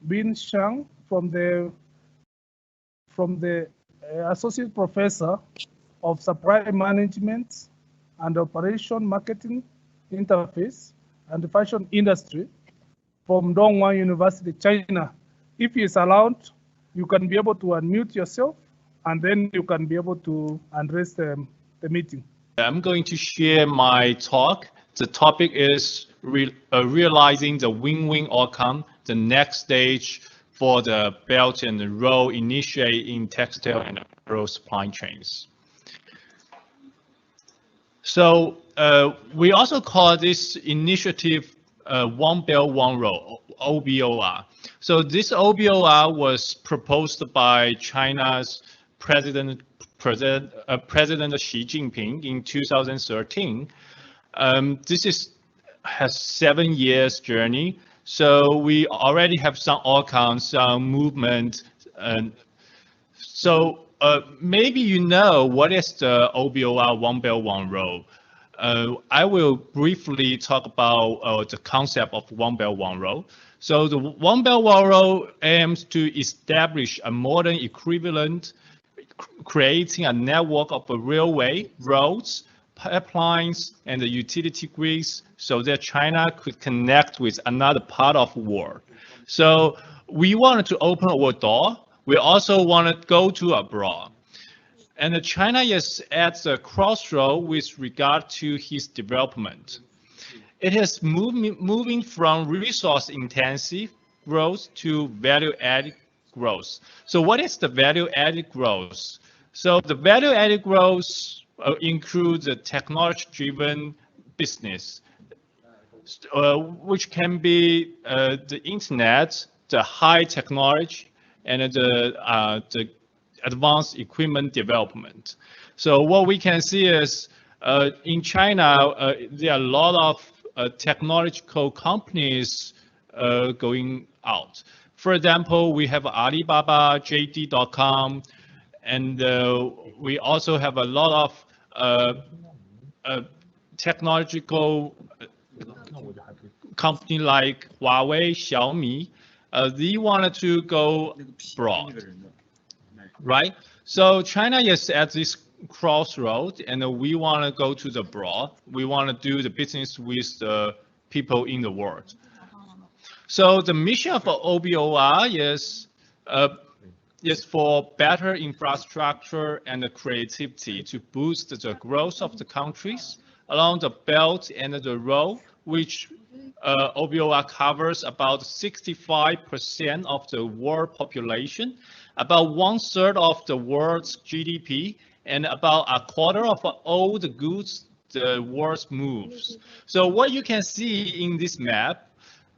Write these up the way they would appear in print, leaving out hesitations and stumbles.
Bin Shang from the Associate Professor of Supply Management and Operation Marketing Interface and Fashion Industry from Dongguan University, China. If he is allowed, you can be able to unmute yourself and then you can be able to address the meeting. I'm going to share my talk. The topic is realizing the win-win outcome, the next stage for the Belt and Road initiative in textile and apparel supply chains. So we also call this initiative One Belt, One Road, OBOR. So this OBOR was proposed by China's President Xi Jinping in 2013. This has 7 years journey. So we already have some outcomes, some movement. So maybe you know what is the OBOR, One Belt, One Road. I will briefly talk about the concept of One Belt, One Road. So the One Belt, One Road aims to establish a modern equivalent, creating a network of railway, roads, pipelines, and the utility grids so that China could connect with another part of the world. So we wanted to open our door. We also want to go to abroad. And China is at the crossroad with regard to its development. It is moving from resource-intensive growth to value-added growth. So what is the value-added growth? So the value-added growth includes the technology-driven business, which can be the internet, the high technology, and the advanced equipment development. So what we can see is in China, there are a lot of technological companies going out. For example, we have Alibaba, JD.com, and we also have a lot of technological company like Huawei, Xiaomi. They wanted to go broad, right? So China is at this crossroad, and we want to go to the broad. We want to do the business with the people in the world. So the mission of OBOR is for better infrastructure and creativity to boost the growth of the countries along the Belt and the Road, which OBOR covers about 65% of the world population, about 1/3 of the world's GDP, and about 1/4 of all the goods the world moves. So what you can see in this map,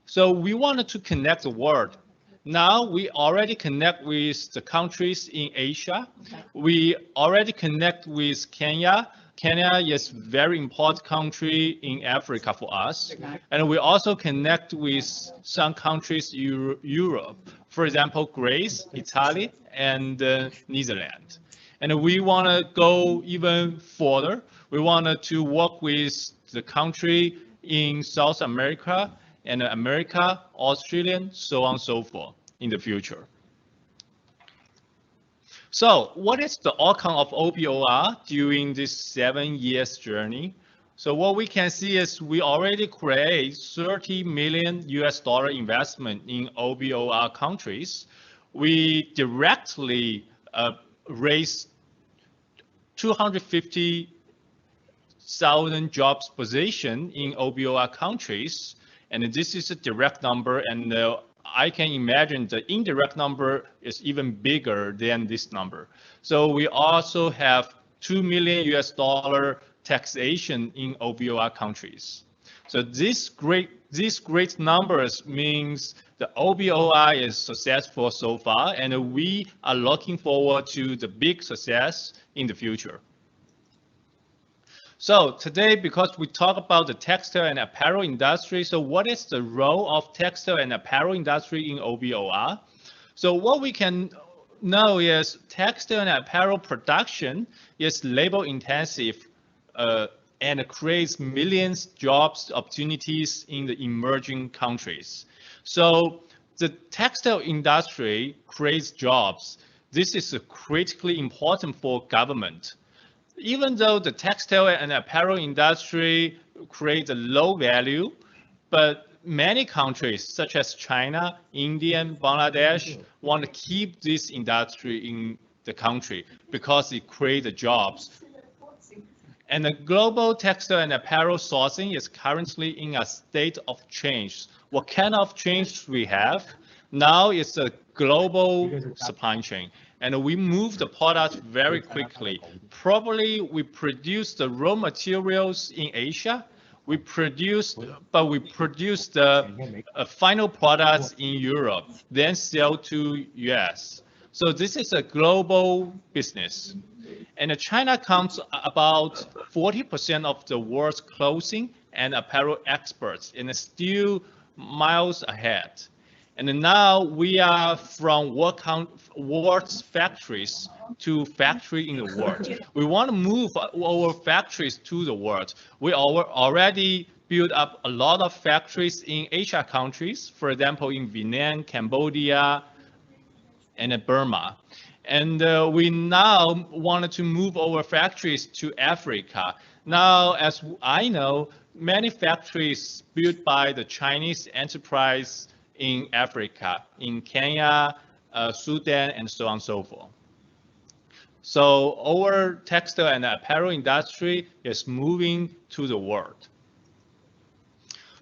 so we wanted to connect the world. Now we already connect with the countries in Asia. We already connect with Kenya. Kenya is a very important country in Africa for us. And we also connect with some countries in Europe. For example, Greece, Italy, and Netherlands. And we want to go even further. We wanted to work with the country in South America and America, Australia, so on and so forth in the future. So what is the outcome of OBOR during this 7 years journey? So what we can see is we already create $30 million investment in OBOR countries. We directly raised 250,000 jobs position in OBOR countries. And this is a direct number, and I can imagine the indirect number is even bigger than this number. So we also have $2 million taxation in OBOR countries. So these great numbers means the OBOR is successful so far, and we are looking forward to the big success in the future. So today, because we talk about the textile and apparel industry, so what is the role of textile and apparel industry in OBOR? So what we can know is textile and apparel production is labor intensive and creates millions jobs opportunities in the emerging countries. So the textile industry creates jobs. This is critically important for government. Even though the textile and apparel industry creates a low value, but many countries such as China, India, and Bangladesh want to keep this industry in the country because it creates jobs. And the global textile and apparel sourcing is currently in a state of change. What kind of change we have? Now it's a global supply chain, and we move the product very quickly. Probably we produce the raw materials in Asia, we produce the final products in Europe, then sell to US. So this is a global business. And China counts about 40% of the world's clothing and apparel exports, and is still miles ahead. And now we are from world's factories to factory in the world. We want to move our factories to the world. We already built up a lot of factories in Asia countries, for example, in Vietnam, Cambodia, and Burma. And we now wanted to move our factories to Africa. Now, as I know, many factories built by the Chinese enterprise in Africa, in Kenya, Sudan, and so on and so forth. So our textile and apparel industry is moving to the world.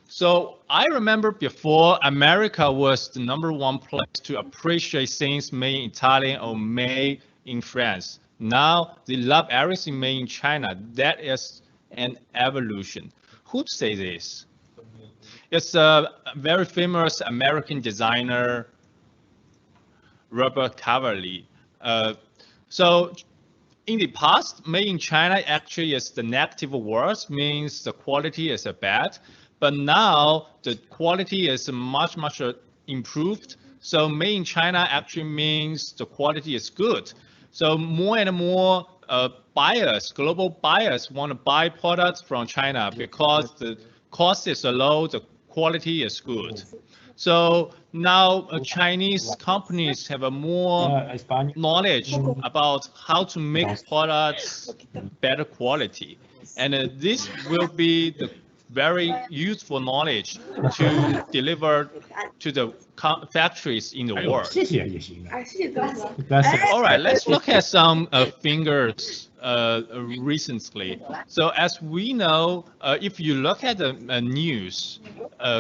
So I remember before, America was the #1 place to appreciate things made in Italy or made in France. Now they love everything made in China. That is an evolution. Who'd say this? It's a very famous American designer, Robert Cavalli. So in the past, made in China actually is the negative word, means the quality is bad. But now the quality is much improved. So made in China actually means the quality is good. So more and more buyers, global buyers, want to buy products from China because the cost is low, the quality is good. So now Chinese companies have a more knowledge about how to make products better quality. And this will be the very useful knowledge to deliver to the factories in the world. All right, let's look at some figures recently. So as we know, if you look at the news,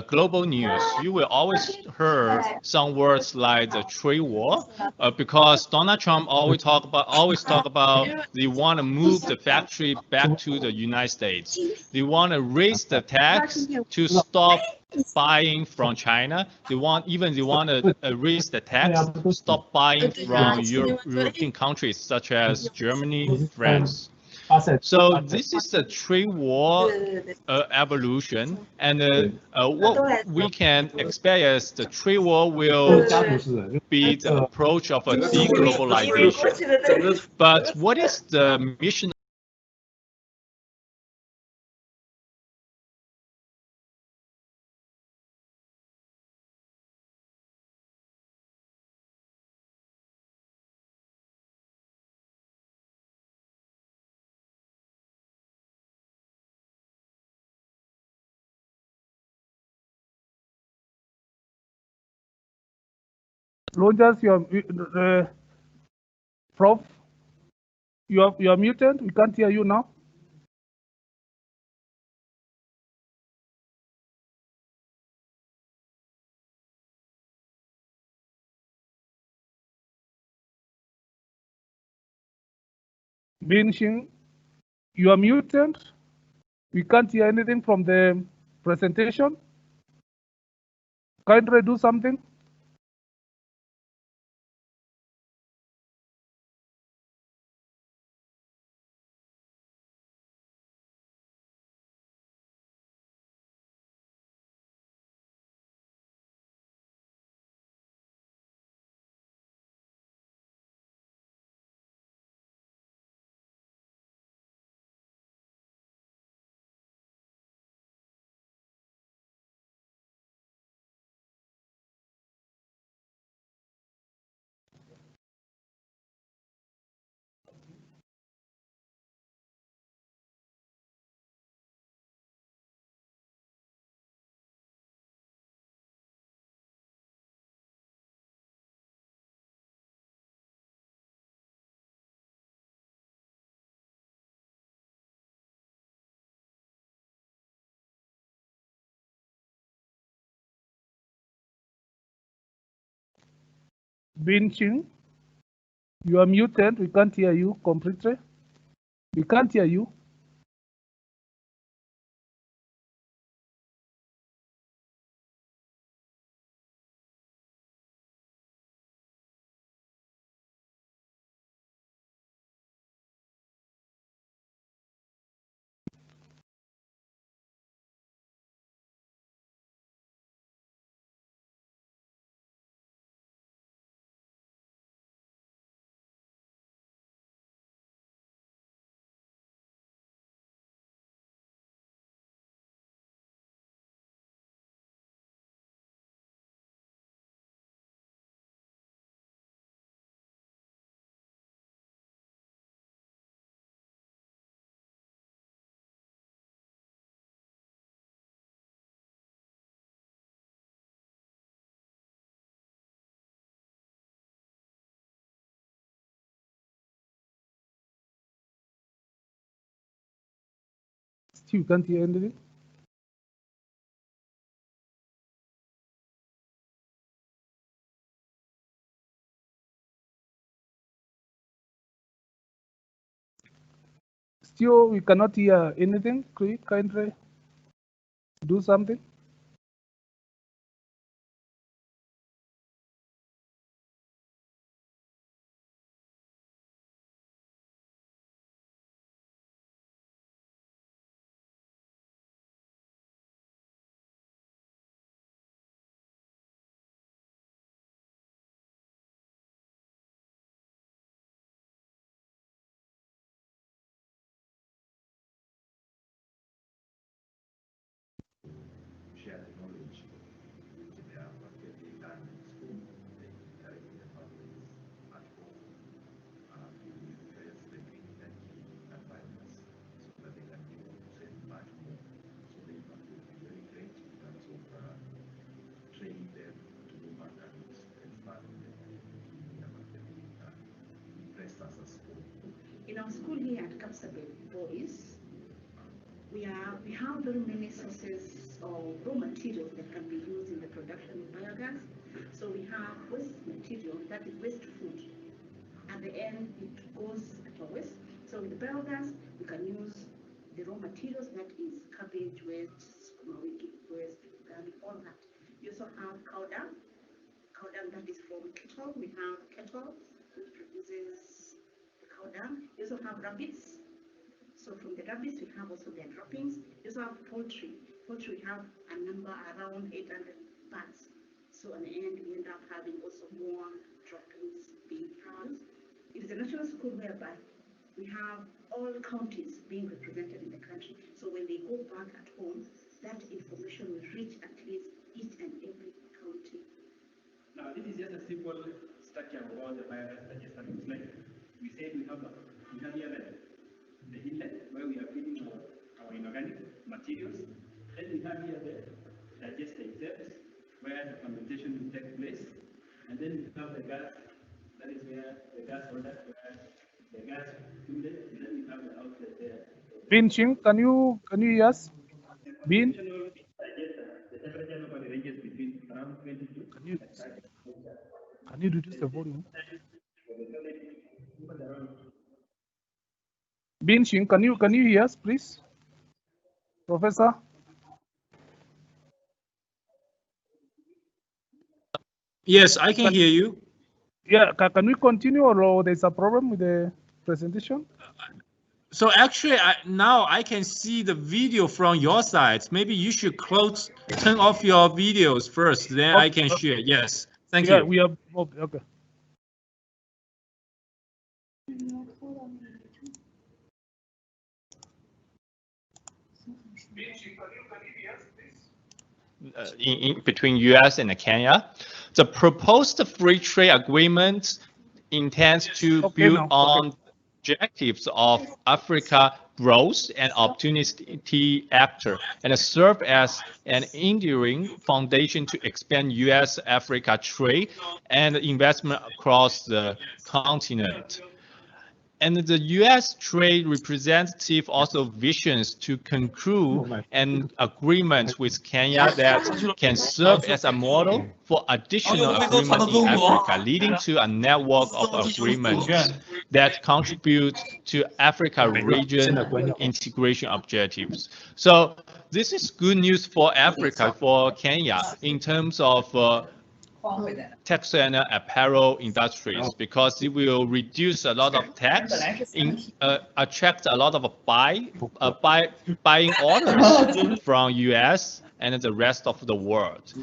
global news, you will always hear some words like the trade war, because Donald Trump always talk about they want to move the factory back to the United States. They want to raise the tax to stop buying from China. They want to raise the tax to stop buying from European countries such as Germany, France. So this is the trade war evolution, and what we can expect is the trade war will be the approach of a deglobalization. But what is the mission? Rogers, Prof, you are muted. We can't hear you now. Binxing, you are muted. We can't hear anything from the presentation. Kindly do something. Bin Ching, you are muted. We can't hear you completely. We can't hear you. Still, you can't hear anything. Still, we cannot hear anything. Could you kindly do something? Share the knowledge with their what they learn in school, they carry in the families at home, in various the green energy environments, so that they can be able to save much more. So the impact will be very great in terms of training them to go back and start on the impressed us as school. In our school here at Kapsabet Boys, we have very many sources of raw materials that can be used in the production of biogas. So we have waste material, that is waste food. At the end, it goes to waste. So with the biogas, we can use the raw materials, that is cabbage waste, waste, garlic, all that. We also have cow dung that is from cattle. We have cattle, which produces the cow dung. We also have rabbits. So from the rabbits, we have also their droppings. We also have poultry. Poultry, we have a number around 800 parts. So in the end, we end up having also more droppings being produced. It is a national school whereby we have all counties being represented in the country. So when they go back at home, that information will reach at least each and every county. Now, this is just a simple structure of all the biogas digester. It's like we said we have here the inlet where we are feeding our inorganic materials. Then we have here the digester itself where the fermentation will take place. And then we have the gas, that is where the gas holder, where the gas inlet, and then we have the outlet there. Bin Ching, can you hear us? Bin? The temperature normally ranges between around 22. Can you reduce the volume? Bin Ching, can you hear us, please? Professor? Yes, I can hear you. Yeah, can we continue, or there's a problem with the presentation? So actually, now I can see the video from your side. Maybe you should turn off your videos first, then I can share. Yes, thank you. Yeah, we have, okay. In between US and Kenya, the proposed free trade agreement intends to build on objectives of Africa Growth and Opportunity Actor and serve as an enduring foundation to expand US-Africa trade and investment across the continent. And the U.S. trade representative also visions to conclude an agreement with Kenya that can serve as a model for additional agreements in Africa, leading to a network of agreements that contribute to Africa region integration objectives. So this is good news for Africa, for Kenya, in terms of textile and apparel industries, because it will reduce a lot of tax, attract a lot of buying orders from US and the rest of the world.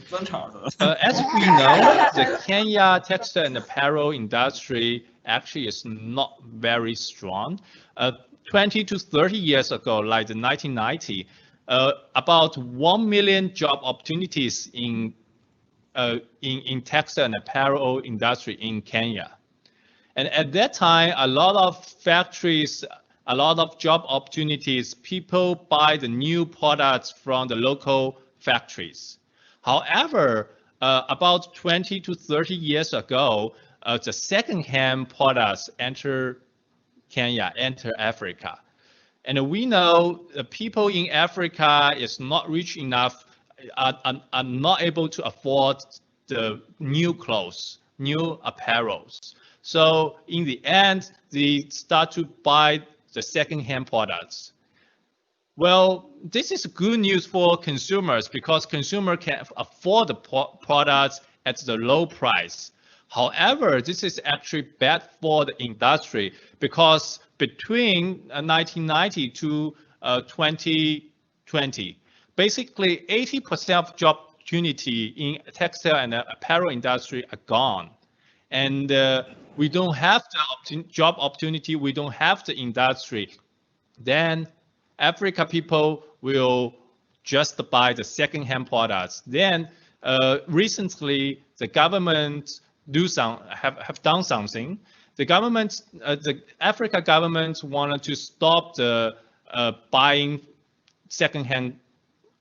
As we know, the Kenya textile and apparel industry actually is not very strong. 20 to 30 years ago, like the 1990, about 1 million job opportunities in textile and apparel industry in Kenya. And at that time, a lot of factories, a lot of job opportunities, people buy the new products from the local factories. However, about 20 to 30 years ago, the second-hand products enter Kenya, enter Africa. And we know the people in Africa is not rich enough, are not able to afford the new clothes, new apparels. So in the end, they start to buy the second-hand products. Well, this is good news for consumers because consumers can afford the products at the low price. However, this is actually bad for the industry because between 1990 to 2020, basically 80% of job opportunity in textile and apparel industry are gone. And we don't have the job opportunity, we don't have the industry. Then Africa people will just buy the second-hand products. Then recently, the government have done something. The government, the Africa government wanted to stop the buying second-hand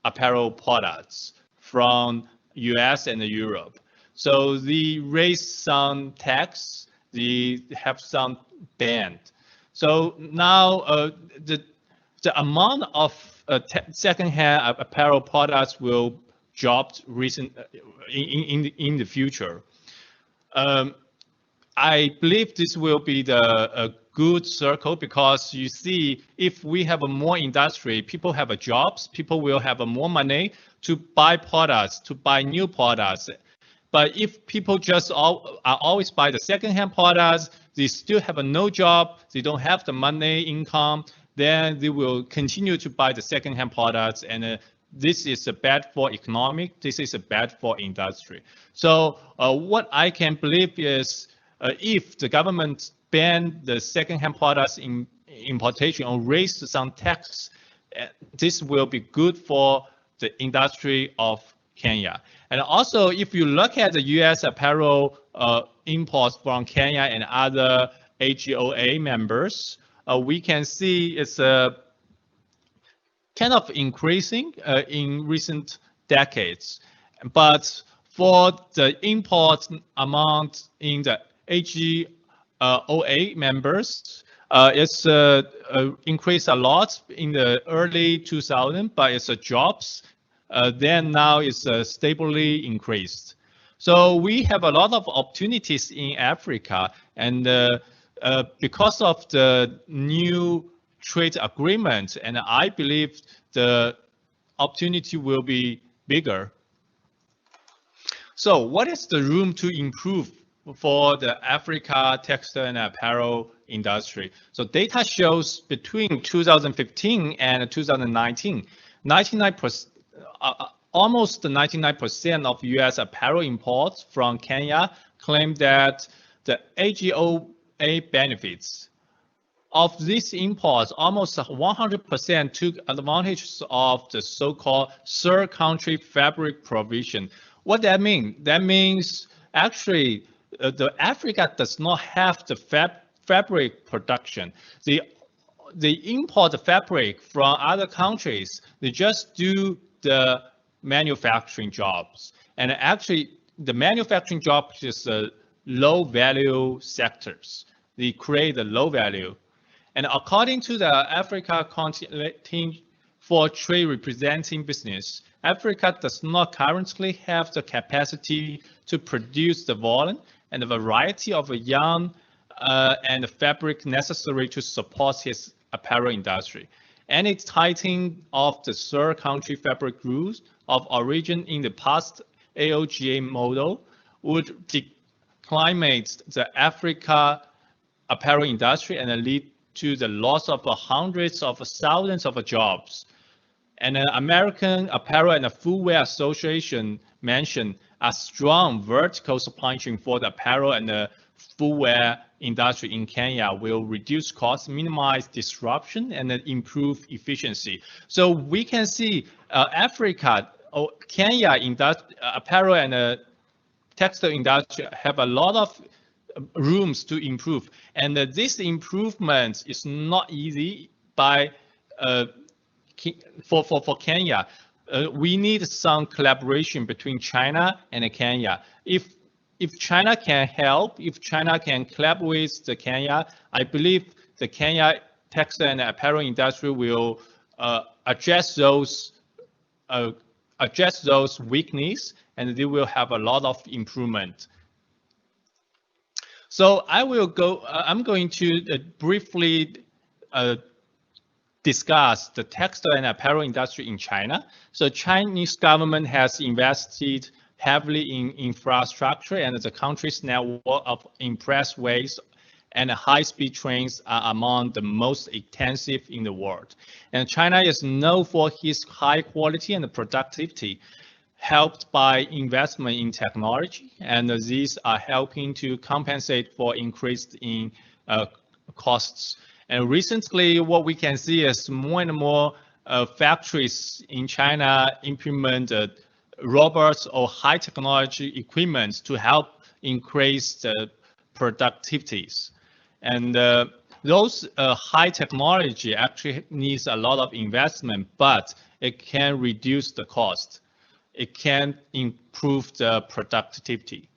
apparel products from US and Europe. So they raised some tax, they have some banned. So now the amount of second-hand apparel products will drop in the future. I believe this will be a good circle because you see, if we have a more industry, people have jobs, people will have more money to buy products, to buy new products. But if people just always buy the second-hand products, they still have no job, they don't have the money, income, then they will continue to buy the second-hand products, and this is bad for economic, this is bad for industry. So what I can believe is if the government ban the second-hand products in importation or raise some tax, this will be good for the industry of Kenya. And also, if you look at the US apparel imports from Kenya and other AGOA members, we can see it's kind of increasing in recent decades. But for the import amount in the AGOA members, it's increased a lot in the early 2000s, but it's jobs. Then now it's stably increased. So we have a lot of opportunities in Africa, and because of the new trade agreement, and I believe the opportunity will be bigger. So what is the room to improve for the Africa textile and apparel industry? So data shows between 2015 and 2019, almost 99% of US apparel imports from Kenya claim that the AGOA benefits. Of these imports, almost 100% took advantage of the so-called third country fabric provision. What that means? That means actually the Africa does not have the fabric production. They import the fabric from other countries. They just do the manufacturing jobs. And actually, the manufacturing jobs is low value sectors. They create the low value. And according to the Africa Team for Trade Representing Business, Africa does not currently have the capacity to produce the volume and the variety of yarn and the fabric necessary to support its apparel industry. Any tightening of the third country fabric rules of origin in the past AOGA model would declimate the Africa apparel industry and lead to the loss of hundreds of thousands of jobs. And the American Apparel and Footwear Association mentioned a strong vertical supply chain for the apparel and the footwear industry in Kenya will reduce costs, minimize disruption, and improve efficiency. So we can see Africa or Kenya apparel and textile industry have a lot of rooms to improve, and this improvement is not easy by for Kenya. We need some collaboration between China and Kenya. If China can help, if China can collaborate with the Kenya, I believe the Kenya textile and apparel industry will address those weaknesses, and they will have a lot of improvement. So I'm going to briefly discuss the textile and apparel industry in China. So Chinese government has invested heavily in infrastructure, and the country's network of expressways and high-speed trains are among the most extensive in the world. And China is known for its high quality and productivity, helped by investment in technology, and these are helping to compensate for increase in costs. And recently, what we can see is more and more factories in China implement robots or high technology equipment to help increase the productivities. And those high technology actually needs a lot of investment, but it can reduce the cost. It can improve the productivity.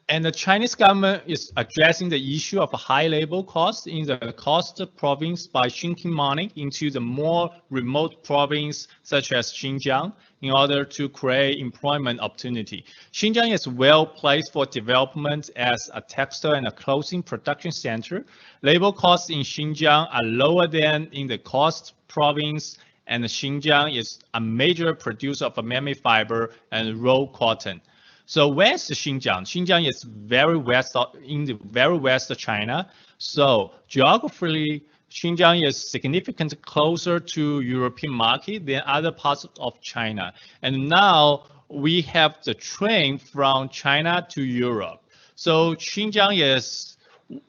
And the Chinese government is addressing the issue of high labor costs in the coast province by sinking money into the more remote province such as Xinjiang in order to create employment opportunity. Xinjiang is well placed for development as a textile and a clothing production center. Labor costs in Xinjiang are lower than in the coast province, and Xinjiang is a major producer of memory fiber and raw cotton. So where's Xinjiang? Xinjiang is in the very west of China. So geographically, Xinjiang is significantly closer to European market than other parts of China. And now we have the train from China to Europe. So Xinjiang is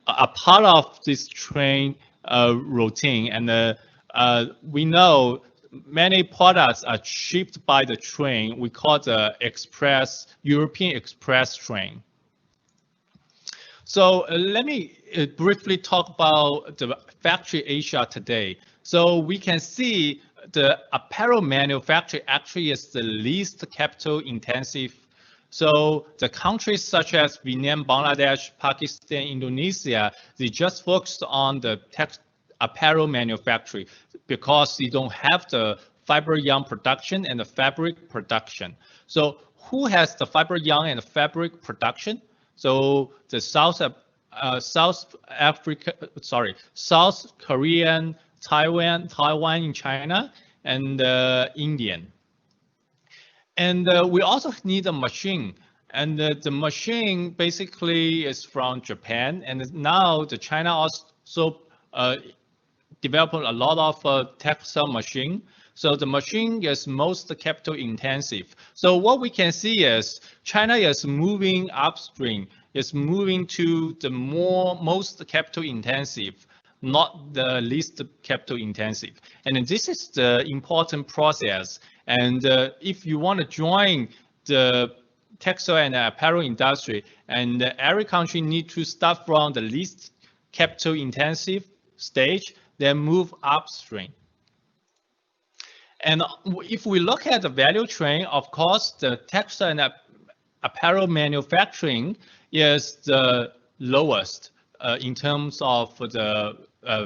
a part of this train routine, and we know many products are shipped by the train. We call the European Express train. So let me briefly talk about the factory Asia today. So we can see the apparel manufacturing actually is the least capital intensive. So the countries such as Vietnam, Bangladesh, Pakistan, Indonesia, they just focused on the apparel manufacturing because they don't have the fiber yarn production and the fabric production. So who has the fiber yarn and the fabric production? So the South Korean, Taiwan in China, and Indian. And we also need a machine. And the machine basically is from Japan. And now the China also developed a lot of textile machine. So the machine is most capital intensive. So what we can see is China is moving upstream, is moving to the most capital intensive, not the least capital intensive. And this is the important process. And if you want to join the textile and apparel industry, and every country needs to start from the least capital intensive stage, then move upstream. And if we look at the value chain, of course, the textile and apparel manufacturing is the lowest in terms of the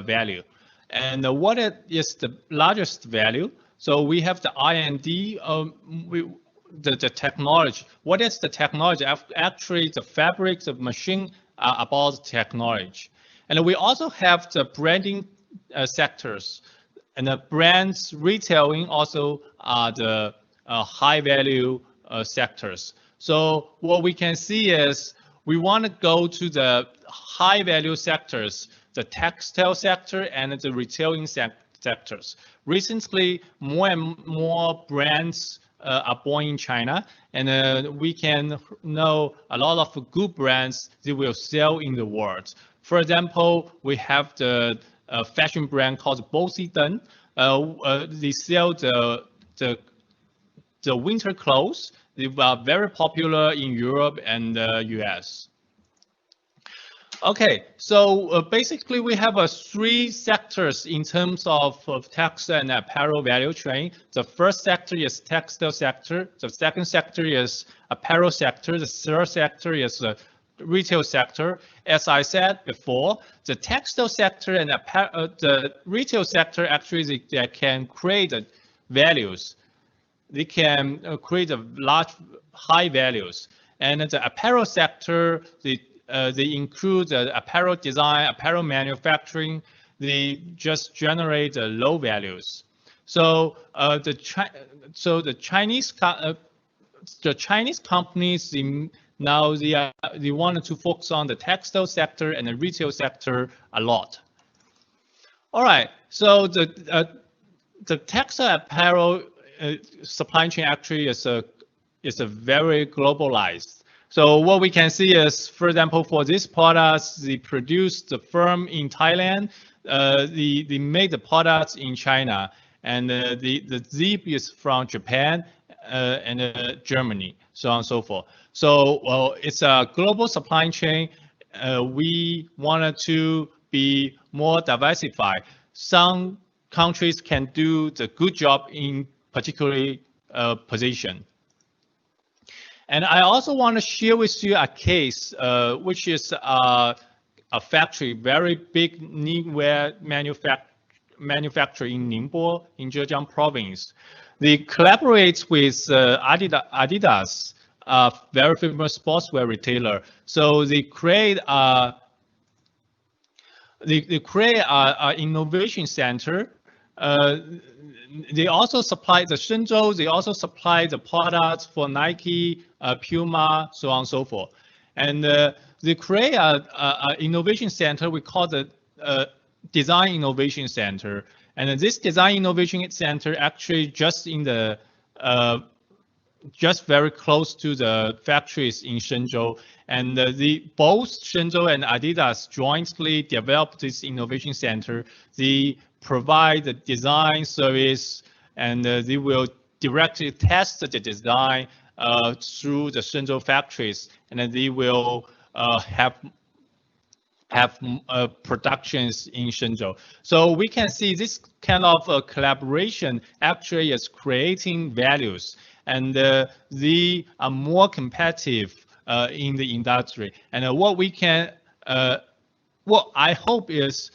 value. And what is the largest value? So we have the R&D, the technology. What is the technology? Actually, the fabric, the machine are about technology. And we also have the branding sectors. And the brands retailing also are the high value sectors. So what we can see is we want to go to the high value sectors, the textile sector and the retailing sectors. Recently, more and more brands are born in China, and we can know a lot of good brands that will sell in the world. For example, we have the fashion brand called Bossy Deng. They sell the winter clothes. They are very popular in Europe and the US. Okay, so basically we have three sectors in terms of textile and apparel value chain. The first sector is textile sector. The second sector is apparel sector. The third sector is the retail sector. As I said before, the textile sector and the retail sector actually they can create values. They can create large, high values. And the apparel sector, they include the apparel design, apparel manufacturing. They just generate low values. So the Chinese companies now they wanted to focus on the textile sector and the retail sector a lot. All right. So the textile apparel supply chain actually is a very globalized. So what we can see is, for example, for these products, they produce the firm in Thailand, they made the products in China, and the zip is from Japan and Germany, so on and so forth. So it's a global supply chain. We wanted to be more diversified. Some countries can do the good job in particular position. And I also want to share with you a case, which is a factory, very big knitwear manufacturer in Ningbo, in Zhejiang province. They collaborate with Adidas, a very famous sportswear retailer. So they create an innovation center. They also supply the Shenzhou. They also supply the products for Nike, Puma, so on and so forth. And they create an innovation center. We call it Design Innovation Center. And this Design Innovation Center actually just in the just very close to the factories in Shenzhou. And both Shenzhou and Adidas jointly developed this innovation center. They provide the design service, and they will directly test the design through the Shenzhou factories, and then they will have productions in Shenzhou. So we can see this kind of collaboration actually is creating values, and they are more competitive in the industry. And what we can, what I hope is,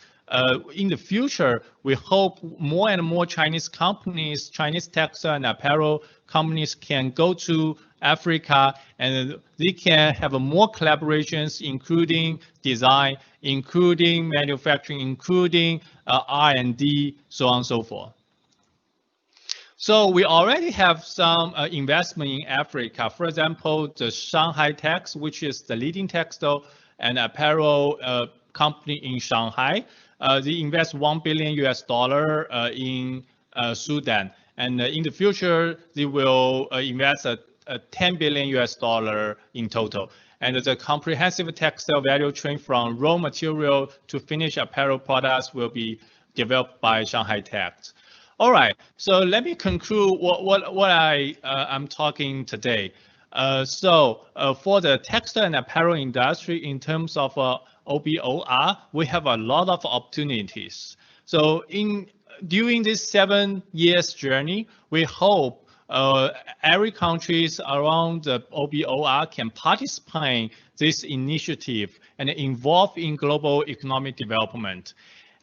in the future, we hope more and more Chinese companies, Chinese textile and apparel companies can go to Africa, and they can have more collaborations, including design, including manufacturing, including R&D, so on and so forth. So we already have some investment in Africa. For example, the Shanghai Tex, which is the leading textile and apparel company in Shanghai. They invest $1 billion in Sudan, and in the future they will invest $10 billion in total. And the comprehensive textile value chain from raw material to finished apparel products will be developed by Shanghai Tex. All right, so let me conclude what I'm talking today. For the textile and apparel industry, in terms of OBOR, we have a lot of opportunities. So during this 7 years journey, we hope every countries around the OBOR can participate in this initiative and involve in global economic development.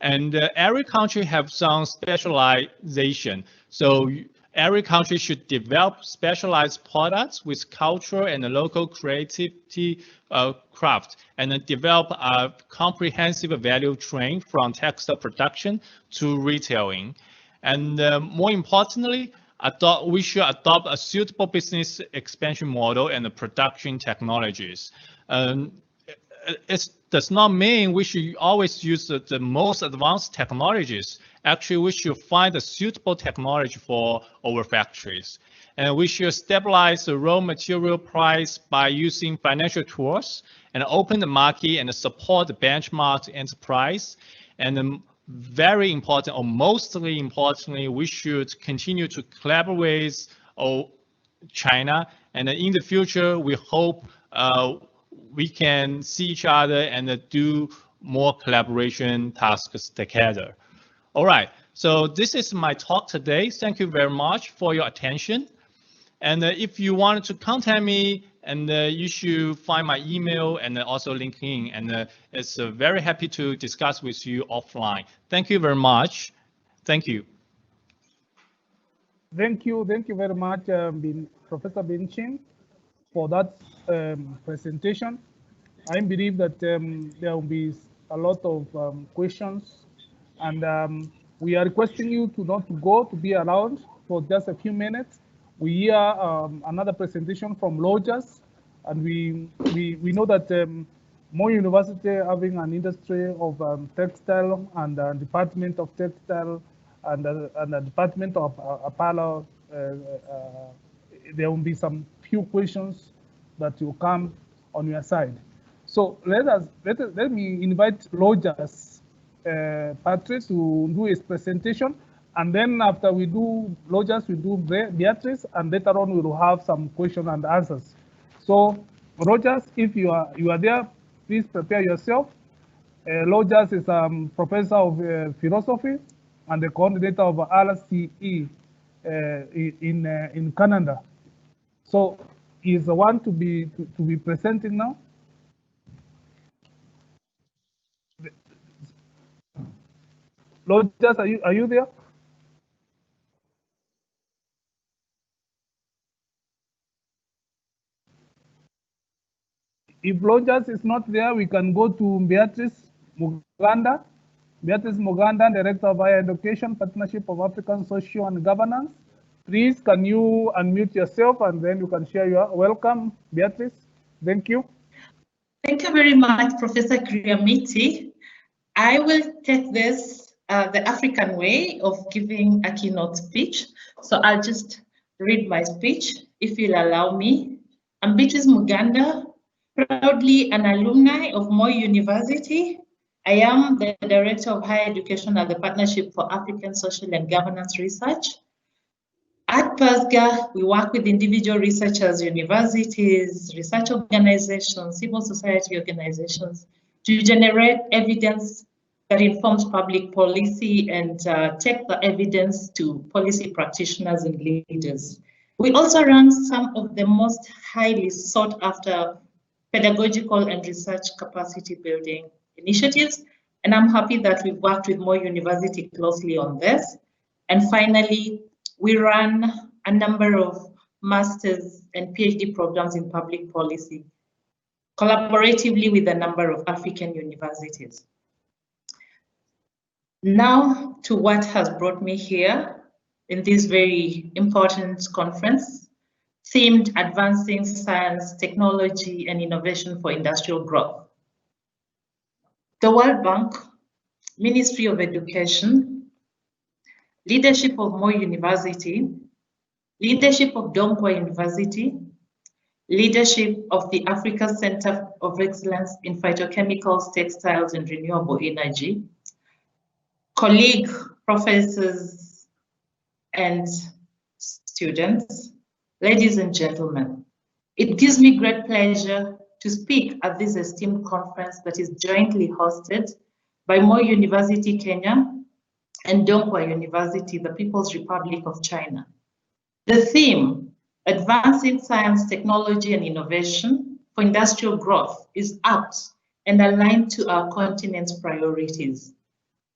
And every country have some specialization. So every country should develop specialized products with cultural and local creativity craft, and then develop a comprehensive value chain from textile production to retailing. And more importantly, we should adopt a suitable business expansion model and the production technologies. It does not mean we should always use the most advanced technologies. Actually, we should find a suitable technology for our factories. And we should stabilize the raw material price by using financial tools and open the market and support the benchmark enterprise. And very important, or mostly importantly, we should continue to collaborate with China. And in the future, we hope we can see each other and do more collaboration tasks together. All right, so this is my talk today. Thank you very much for your attention. And if you want to contact me, and you should find my email and also LinkedIn, and it's very happy to discuss with you offline. Thank you very much. Thank you. Thank you very much, Professor Bin-Chin, for that presentation. I believe that there will be a lot of questions, and we are requesting you to be around for just a few minutes. We hear another presentation from Rogers, and we know that Moi University having an industry of textile and Department of Textile and the Department of Apparel. There will be some few questions that will come on your side. So let me invite Rogers Patrice to do his presentation. And then after we do Rogers, we do Beatrice, and later on we will have some questions and answers. So Rogers, if you are there, please prepare yourself. Rogers is professor of philosophy and the coordinator of RCE in Canada. So he's the one to be presenting now. Rogers, are you there? If Rogers is not there, we can go to Beatrice Muganda. Beatrice Muganda, Director of Higher Education, Partnership of African Social and Governance. Please, can you unmute yourself and then you can share your welcome, Beatrice. Thank you. Thank you very much, Professor Kriamiti. I will take this the African way of giving a keynote speech. So I'll just read my speech, if you'll allow me. I'm Beatrice Muganda, proudly an alumni of Moi University. I am the Director of Higher Education at the Partnership for African Social and Governance Research. At PASGA, we work with individual researchers, universities, research organizations, civil society organizations to generate evidence that informs public policy and take the evidence to policy practitioners and leaders. We also run some of the most highly sought after pedagogical and research capacity building initiatives. And I'm happy that we've worked with Moi University closely on this. And finally, we run a number of master's and PhD programs in public policy, collaboratively with a number of African universities. Now to what has brought me here in this very important conference, themed Advancing Science, Technology and Innovation for Industrial Growth. The World Bank, Ministry of Education, leadership of Moi University, leadership of Donkwa University, leadership of the Africa Center of Excellence in Phytochemicals, Textiles and Renewable Energy, colleague professors and students, ladies and gentlemen, it gives me great pleasure to speak at this esteemed conference that is jointly hosted by Moi University, Kenya, and Donkwa University, the People's Republic of China. The theme, Advancing Science, Technology and Innovation for Industrial Growth, is apt and aligned to our continent's priorities.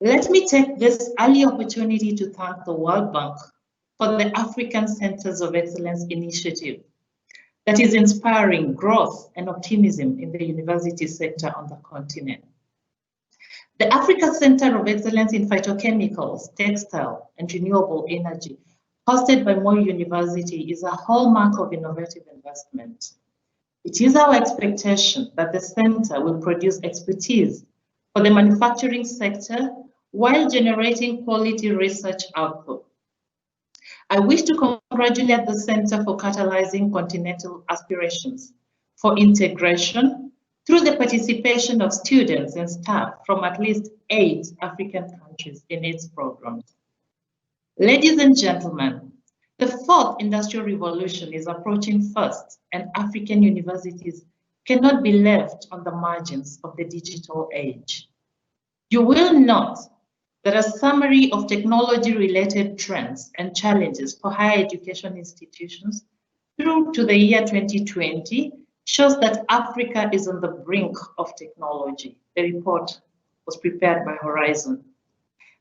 Let me take this early opportunity to thank the World Bank for the African Centers of Excellence initiative that is inspiring growth and optimism in the university sector on the continent. The Africa Center of Excellence in Phytochemicals, Textile and Renewable Energy, hosted by Moi University, is a hallmark of innovative investment. It is our expectation that the center will produce expertise for the manufacturing sector while generating quality research output. I wish to congratulate the Center for catalyzing continental aspirations for integration through the participation of students and staff from at least 8 African countries in its programs. Ladies and gentlemen, the 4th Industrial Revolution is approaching fast, and African universities cannot be left on the margins of the digital age. You will note that a summary of technology-related trends and challenges for higher education institutions through to the year 2020 shows that Africa is on the brink of technology. The report was prepared by Horizon.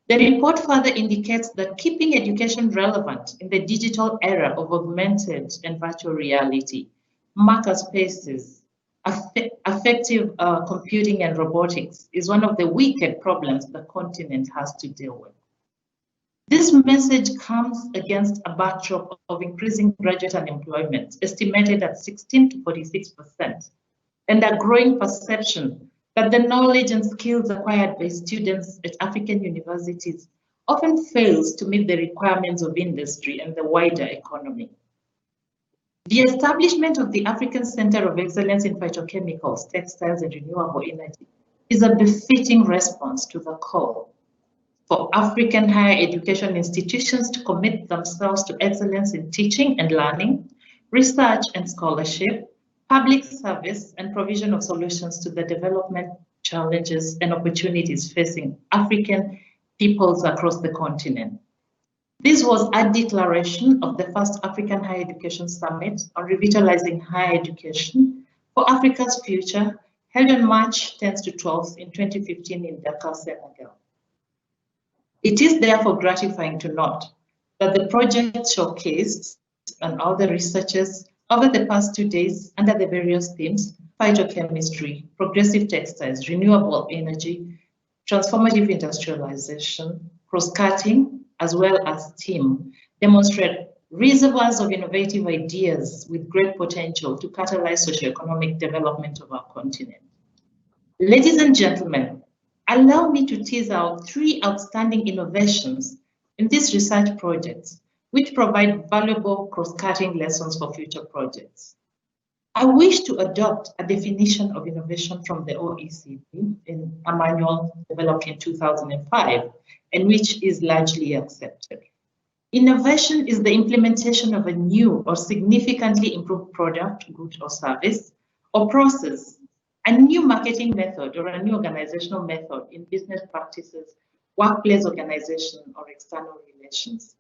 The report further indicates that keeping education relevant in the digital era of augmented and virtual reality, makerspaces, effective computing and robotics is one of the wicked problems the continent has to deal with. This message comes against a backdrop of increasing graduate unemployment, estimated at 16 to 46%, and a growing perception that the knowledge and skills acquired by students at African universities often fails to meet the requirements of industry and the wider economy. The establishment of the African Center of Excellence in Phytochemicals, Textiles and Renewable Energy is a befitting response to the call for African higher education institutions to commit themselves to excellence in teaching and learning, research and scholarship, public service, and provision of solutions to the development challenges and opportunities facing African peoples across the continent. This was a declaration of the first African Higher Education Summit on Revitalizing Higher Education for Africa's Future, held on March 10th to 12th in 2015 in Dakar, Senegal. It is therefore gratifying to note that the project showcased and all the researchers over the past 2 days under the various themes: phytochemistry, progressive textiles, renewable energy, transformative industrialization, cross-cutting, as well as STEAM, demonstrate reservoirs of innovative ideas with great potential to catalyze socioeconomic development of our continent. Ladies and gentlemen, allow me to tease out 3 outstanding innovations in these research projects, which provide valuable cross-cutting lessons for future projects. I wish to adopt a definition of innovation from the OECD in a manual developed in 2005, and which is largely accepted. Innovation is the implementation of a new or significantly improved product, good or service, or process, a new marketing method or a new organizational method in business practices, workplace organization, or external relations.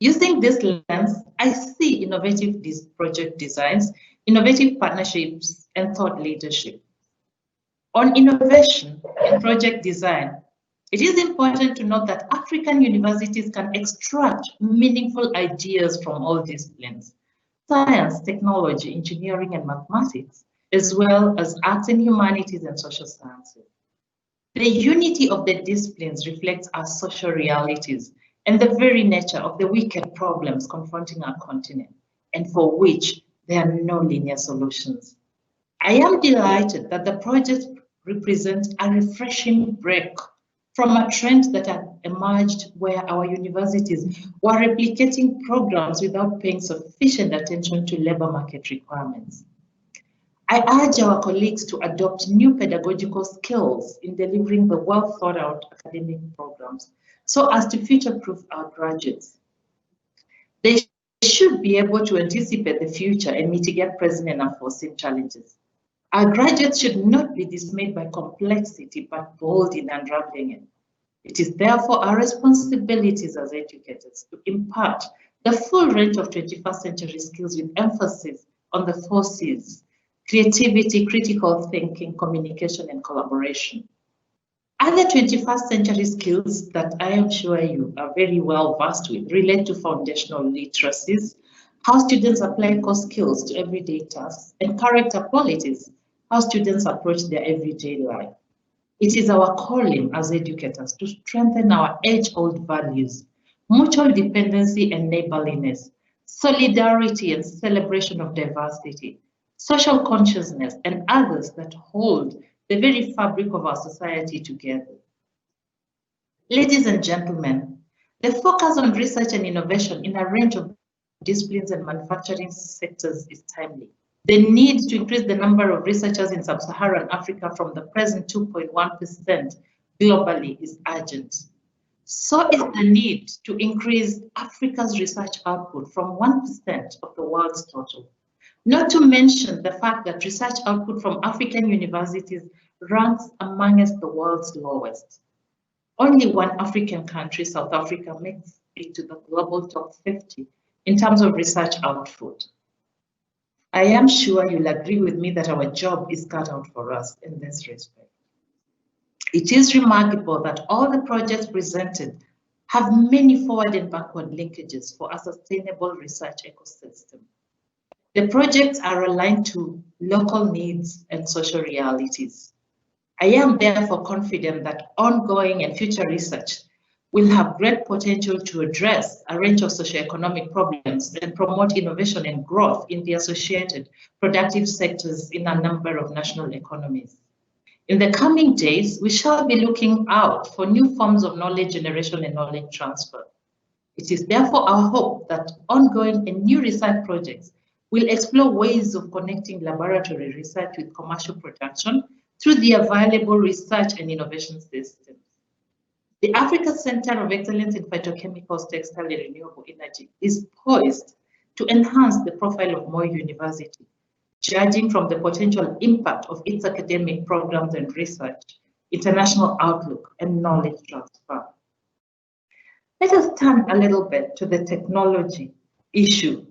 Using this lens, I see innovative project designs, innovative partnerships, and thought leadership. On innovation and project design, it is important to note that African universities can extract meaningful ideas from all disciplines: science, technology, engineering, and mathematics, as well as arts and humanities and social sciences. The unity of the disciplines reflects our social realities and the very nature of the wicked problems confronting our continent, and for which there are no linear solutions. I am delighted that the project represents a refreshing break from a trend that had emerged where our universities were replicating programs without paying sufficient attention to labor market requirements. I urge our colleagues to adopt new pedagogical skills in delivering the well thought out academic programs so as to future-proof our graduates. They should be able to anticipate the future and mitigate present and unforeseen challenges. Our graduates should not be dismayed by complexity, but bold in unraveling it. It is therefore our responsibilities as educators to impart the full range of 21st century skills with emphasis on the 4 C's: creativity, critical thinking, communication, and collaboration. Other 21st century skills that I am sure you are very well versed with relate to foundational literacies, how students apply core skills to everyday tasks, and character qualities, how students approach their everyday life. It is our calling as educators to strengthen our age-old values: mutual dependency and neighborliness, solidarity and celebration of diversity, social consciousness, and others that hold the very fabric of our society together. Ladies and gentlemen, the focus on research and innovation in a range of disciplines and manufacturing sectors is timely. The need to increase the number of researchers in sub-Saharan Africa from the present 2.1% globally is urgent. So is the need to increase Africa's research output from 1% of the world's total. Not to mention the fact that research output from African universities ranks amongst the world's lowest. Only one African country, South Africa, makes it to the global top 50 in terms of research output. I am sure you'll agree with me that our job is cut out for us in this respect. It is remarkable that all the projects presented have many forward and backward linkages for a sustainable research ecosystem. The projects are aligned to local needs and social realities. I am therefore confident that ongoing and future research will have great potential to address a range of socioeconomic problems and promote innovation and growth in the associated productive sectors in a number of national economies. In the coming days, we shall be looking out for new forms of knowledge generation and knowledge transfer. It is therefore our hope that ongoing and new research projects will explore ways of connecting laboratory research with commercial production through the available research and innovation systems. The Africa Center of Excellence in Phytochemicals, Textile, and Renewable Energy is poised to enhance the profile of Moi University, judging from the potential impact of its academic programs and research, international outlook, and knowledge transfer. Let us turn a little bit to the technology issue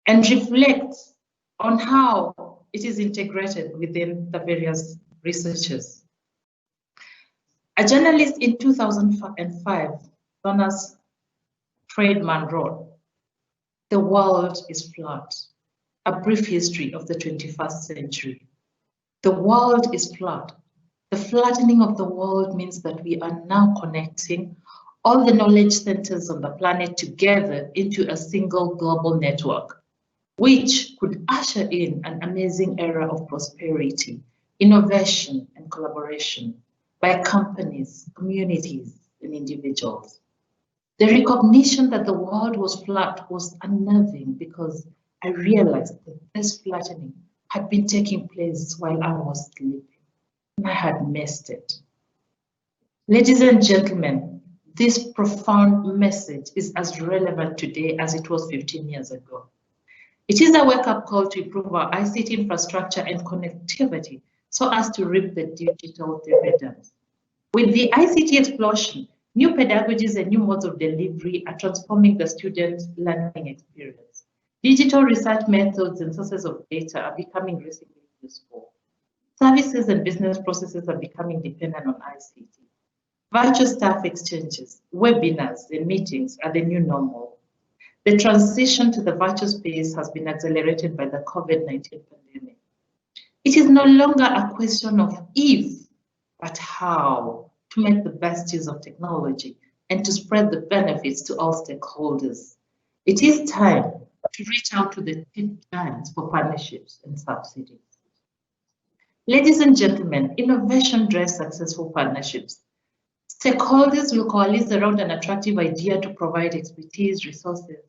and reflect on how it is integrated within the various researchers. A journalist in 2005, known as Friedman, wrote, "The world is flat. A brief history of the 21st century. The world is flat. The flattening of the world means that we are now connecting all the knowledge centers on the planet together into a single global network, which could usher in an amazing era of prosperity, innovation, and collaboration by companies, communities, and individuals." The recognition that the world was flat was unnerving because I realized that this flattening had been taking place while I was sleeping, and I had missed it. Ladies and gentlemen, this profound message is as relevant today as it was 15 years ago. It is a wake-up call to improve our ICT infrastructure and connectivity so as to reap the digital dividends. With the ICT explosion, new pedagogies and new modes of delivery are transforming the student learning experience. Digital research methods and sources of data are becoming increasingly useful. Services and business processes are becoming dependent on ICT. Virtual staff exchanges, webinars, and meetings are the new normal. The transition to the virtual space has been accelerated by the COVID-19 pandemic. It is no longer a question of if, but how to make the best use of technology and to spread the benefits to all stakeholders. It is time to reach out to the tech giants for partnerships and subsidies. Ladies and gentlemen, innovation drives successful partnerships. Stakeholders will coalesce around an attractive idea to provide expertise, resources,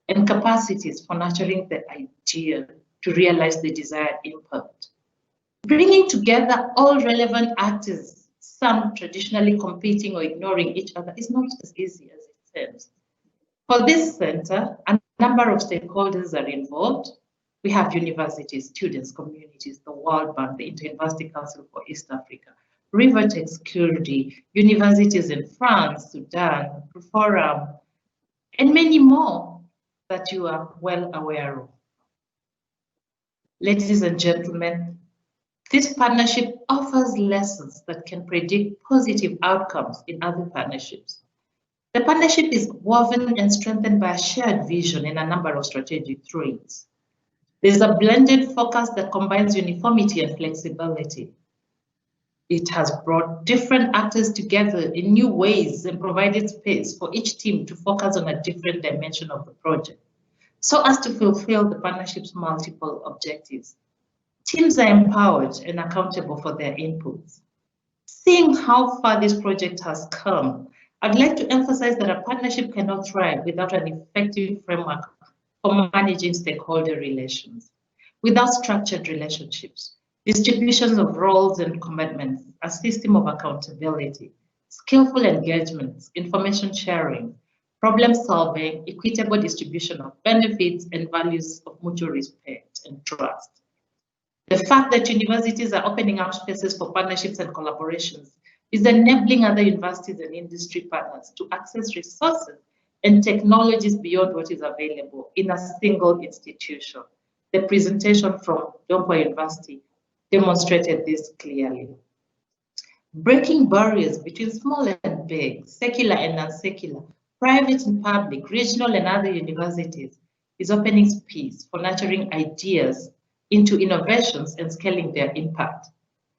and capacities for nurturing the idea to realize the desired impact. Bringing together all relevant actors, some traditionally competing or ignoring each other, is not as easy as it seems. For this center, a number of stakeholders are involved. We have universities, students, communities, the World Bank, the Inter-University Council for East Africa, Rivertech Security, universities in France, Sudan, Forum, and many more. that you are well aware of. Ladies and gentlemen, this partnership offers lessons that can predict positive outcomes in other partnerships. The partnership is woven and strengthened by a shared vision in a number of strategic traits. There's a blended focus that combines uniformity and flexibility. It has brought different actors together in new ways and provided space for each team to focus on a different dimension of the project, so as to fulfill the partnership's multiple objectives. Teams are empowered and accountable for their inputs. Seeing how far this project has come, I'd like to emphasize that a partnership cannot thrive without an effective framework for managing stakeholder relations. Without structured relationships, distributions of roles and commitments, a system of accountability, skillful engagements, information sharing, problem solving, equitable distribution of benefits, and values of mutual respect and trust. The fact that universities are opening up spaces for partnerships and collaborations is enabling other universities and industry partners to access resources and technologies beyond what is available in a single institution. The presentation from Donkwa University demonstrated this clearly. Breaking barriers between small and big, secular and non-secular, private and public, regional and other universities is opening space for nurturing ideas into innovations and scaling their impact.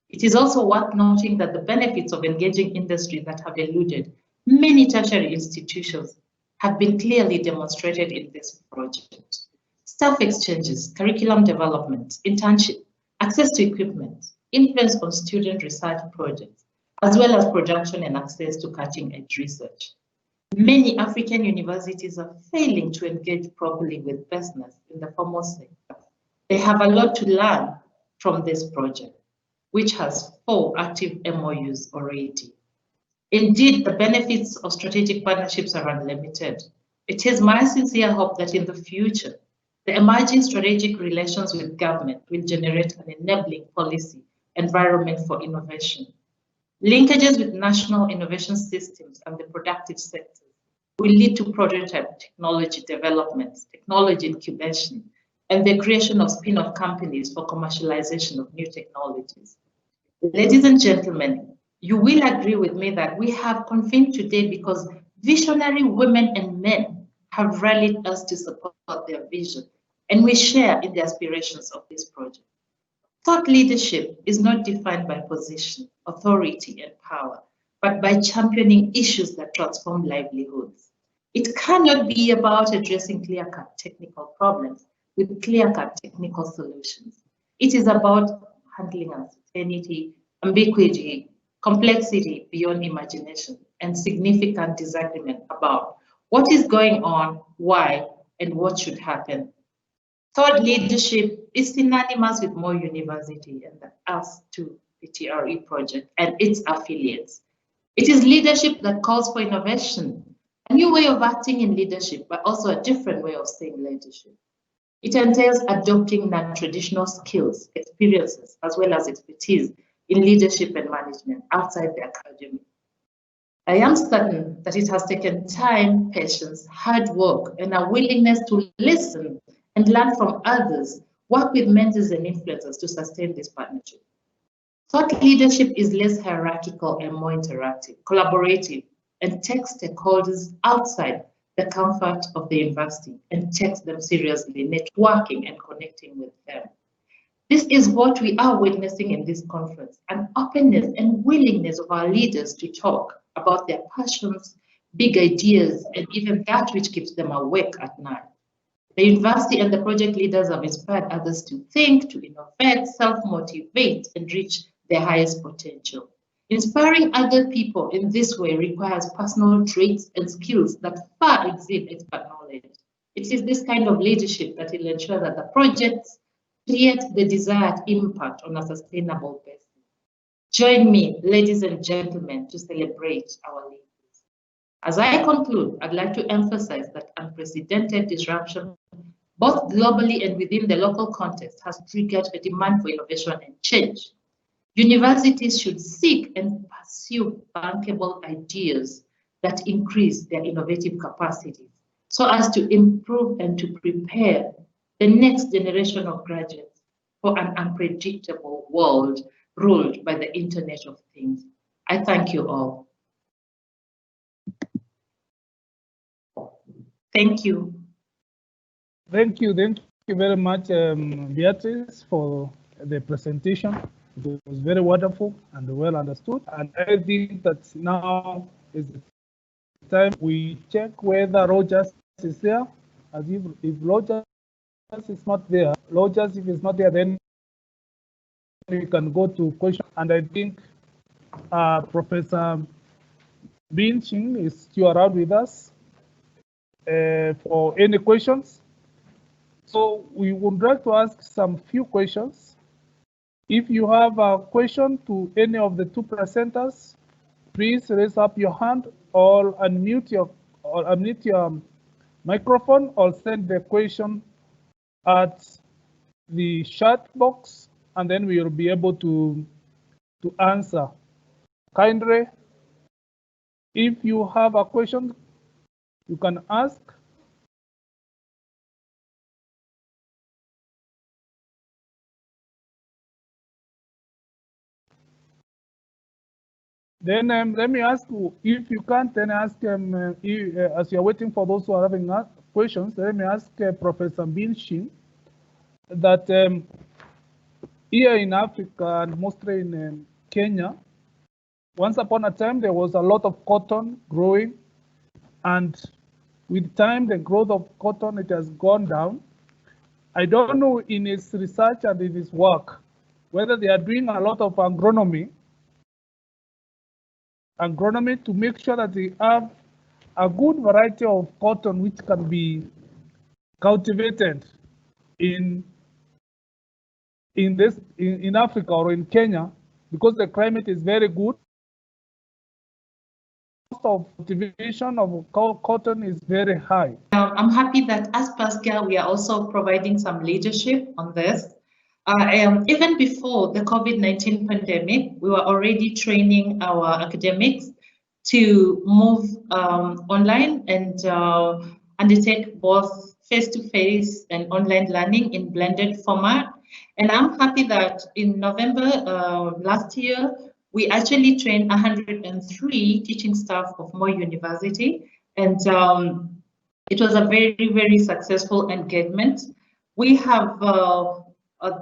It is also worth noting that the benefits of engaging industry that have eluded many tertiary institutions have been clearly demonstrated in this project. Staff exchanges, curriculum development, internship, access to equipment, influence on student research projects, as well as production and access to cutting-edge research. Many African universities are failing to engage properly with business in the formal sector. They have a lot to learn from this project, which has 4 active MOUs already. Indeed, the benefits of strategic partnerships are unlimited. It is my sincere hope that in the future, the emerging strategic relations with government will generate an enabling policy environment for innovation. Linkages with national innovation systems and the productive sectors will lead to prototype technology development, technology incubation, and the creation of spin-off companies for commercialization of new technologies. Ladies and gentlemen, you will agree with me that we have convened today because visionary women and men have rallied us to support their vision, and we share in the aspirations of this project. Thought leadership is not defined by position, authority, and power, but by championing issues that transform livelihoods. It cannot be about addressing clear-cut technical problems with clear-cut technical solutions. It is about handling uncertainty, ambiguity, complexity beyond imagination, and significant disagreement about what is going on, why, and what should happen. Thought leadership is synonymous with more university and the IC-PTRE project and its affiliates. It is leadership that calls for innovation, a new way of acting in leadership, but also a different way of saying leadership. It entails adopting non-traditional skills, experiences, as well as expertise in leadership and management outside the academy. I am certain that it has taken time, patience, hard work, and a willingness to listen and learn from others, work with mentors and influencers to sustain this partnership. Thought leadership is less hierarchical and more interactive, collaborative, and takes stakeholders outside the comfort of the university and takes them seriously, networking and connecting with them. This is what we are witnessing in this conference, an openness and willingness of our leaders to talk about their passions, big ideas, and even that which keeps them awake at night. The university and the project leaders have inspired others to think, to innovate, self-motivate, and reach their highest potential. Inspiring other people in this way requires personal traits and skills that far exceed expert knowledge. It is this kind of leadership that will ensure that the projects create the desired impact on a sustainable basis. Join me, ladies and gentlemen, to celebrate our leaders. As I conclude, I'd like to emphasize that unprecedented disruption, both globally and within the local context, has triggered a demand for innovation and change. Universities should seek and pursue bankable ideas that increase their innovative capacities so as to improve and to prepare the next generation of graduates for an unpredictable world ruled by the Internet of Things. I thank you all. Thank you. Thank you very much, Beatrice, for the presentation. It was very wonderful and well understood. And I think that now is the time we check whether Rogers is there. As if Rogers is not there, Rogers, if it's not there, then we can go to questions. And I think Professor Binching is still around with us for any questions. So we would like to ask some few questions. If you have a question to any of the two presenters, please raise up your hand or unmute your microphone, or send the question at the chat box, and then we will be able to answer. Kindly, if you have a question, you can ask. Then let me ask you, if you can't, then ask as you're waiting for those who are having questions, let me ask Professor Binshin that here in Africa and mostly in Kenya, once upon a time there was a lot of cotton growing, and with time the growth of cotton, it has gone down. I don't know in his research and in his work whether they are doing a lot of agronomy to make sure that they have a good variety of cotton which can be cultivated in Africa or in Kenya, because the climate is very good. Cost of cultivation of cotton is very high. I'm happy that as PASGA, we are also providing some leadership on this. Even before the COVID-19 pandemic, we were already training our academics to move online and undertake both face-to-face and online learning in blended format. And I'm happy that in November last year, we actually trained 103 teaching staff of Moi University, and it was a very, very successful engagement. We have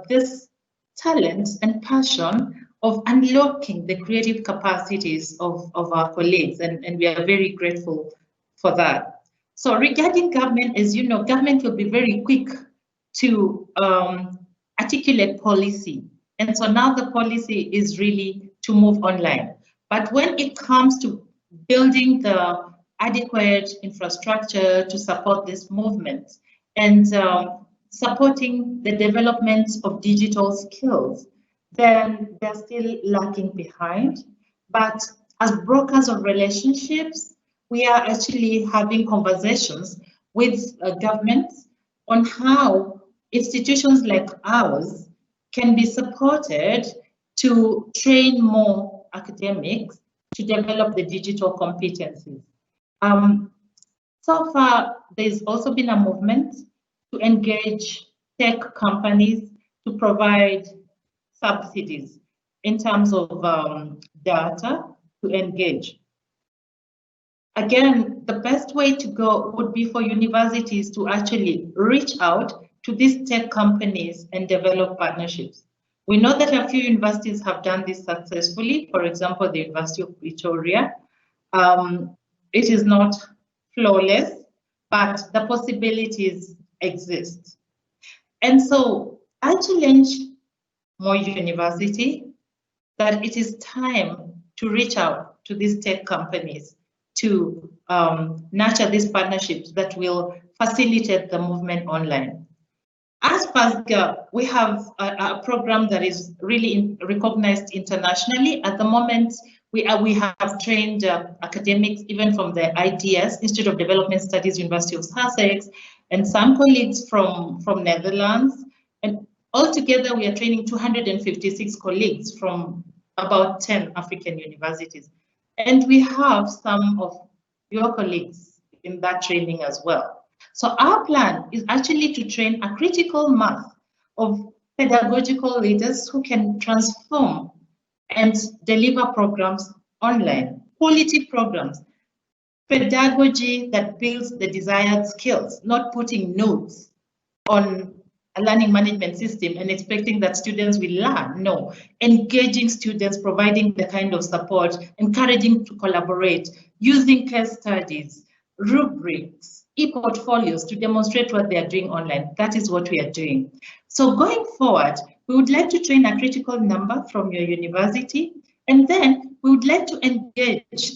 this talent and passion of unlocking the creative capacities of our colleagues, and we are very grateful for that. So regarding government, as you know, government will be very quick to articulate policy. And so now the policy is really to move online. But when it comes to building the adequate infrastructure to support this movement and supporting the development of digital skills, then they're still lagging behind. But as brokers of relationships, we are actually having conversations with governments on how institutions like ours can be supported to train more academics to develop the digital competencies. So far, there's also been a movement to engage tech companies to provide subsidies in terms of data to engage. Again, the best way to go would be for universities to actually reach out to these tech companies and develop partnerships. We know that a few universities have done this successfully. For example, the University of Pretoria. It is not flawless, but the possibilities exist. And so I challenge Moi University that it is time to reach out to these tech companies to nurture these partnerships that will facilitate the movement online. As PASGA, we have a program that is really recognized internationally. At the moment, we have trained academics even from the IDS, Institute of Development Studies, University of Sussex, and some colleagues from Netherlands. And altogether, we are training 256 colleagues from about 10 African universities. And we have some of your colleagues in that training as well. So our plan is actually to train a critical mass of pedagogical leaders who can transform and deliver programs online, quality programs, pedagogy that builds the desired skills, not putting notes on a learning management system and expecting that students will learn. No, engaging students, providing the kind of support, encouraging to collaborate, using case studies, rubrics, e-portfolios to demonstrate what they are doing online. That is what we are doing. So going forward, we would like to train a critical number from your university, and then we would like to engage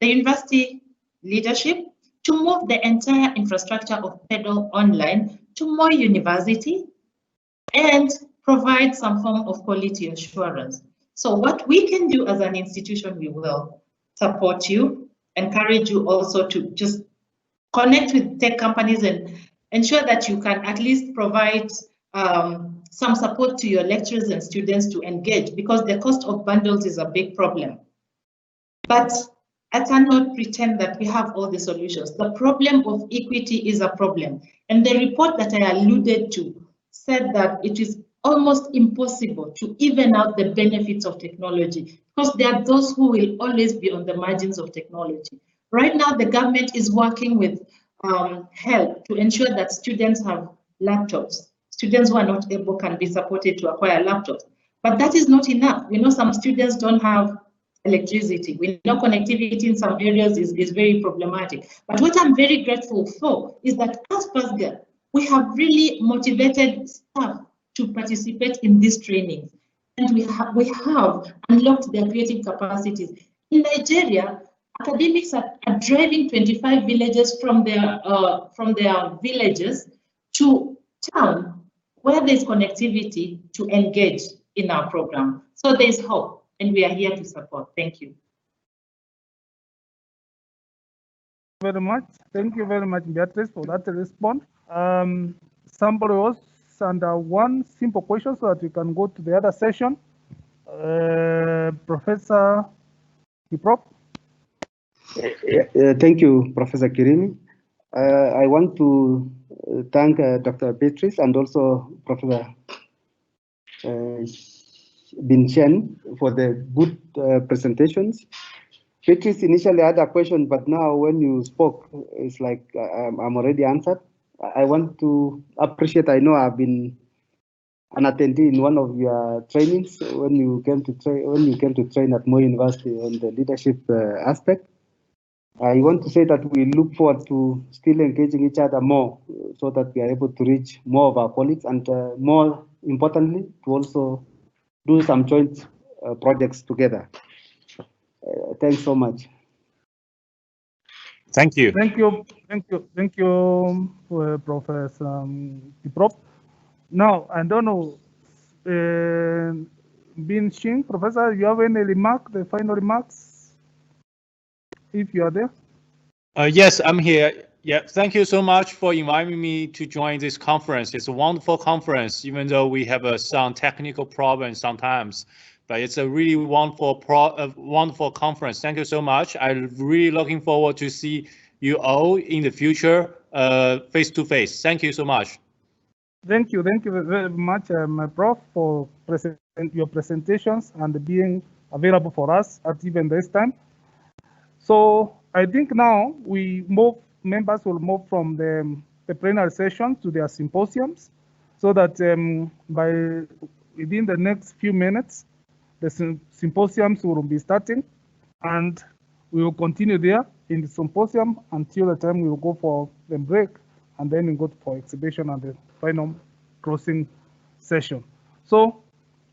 the university leadership to move the entire infrastructure of PEDAL online to more university and provide some form of quality assurance. So what we can do as an institution, we will support you, encourage you also to just connect with tech companies and ensure that you can at least provide some support to your lecturers and students to engage, because the cost of bundles is a big problem. But I cannot pretend that we have all the solutions. The problem of equity is a problem. And the report that I alluded to said that it is almost impossible to even out the benefits of technology, because there are those who will always be on the margins of technology. Right now, the government is working with help to ensure that students have laptops. Students who are not able can be supported to acquire laptops. But that is not enough. We know some students don't have electricity. We know connectivity in some areas is very problematic. But what I'm very grateful for is that as PASGA, we have really motivated staff to participate in these trainings. And we have unlocked their creative capacities. In Nigeria, academics are driving 25 villages from their villages to town where there's connectivity to engage in our program. So there's hope, and we are here to support. Thank you. Very much. Thank you very much, Beatrice, for that response. Somebody else under one simple question so that we can go to the other session. Professor Kiprop. Thank you, Professor Kirimi. I want to thank Dr. Beatrice and also Professor Bin Chen for the good presentations. Beatrice initially had a question, but now when you spoke, it's like I'm already answered. I want to appreciate, I know I've been an attendee in one of your trainings when you came to train at Mo University on the leadership aspect. I want to say that we look forward to still engaging each other more so that we are able to reach more of our colleagues and more importantly, to also do some joint projects together. Thanks so much. Thank you. Thank you, Professor Kiprop. Now, I don't know, Bin Shin, Professor, you have any remark, the final remarks? If you are there. Yes, I'm here. Yeah, thank you so much for inviting me to join this conference. It's a wonderful conference, even though we have some technical problems sometimes. But it's a really wonderful conference. Thank you so much. I'm really looking forward to see you all in the future, face to face. Thank you so much. Thank you very much, Prof, for your presentations and being available for us at even this time. So I think now members will move from the plenary session to their symposiums, so that within the next few minutes, the symposiums will be starting, and we will continue there in the symposium until the time we will go for the break, and then we go for exhibition and the final closing session. So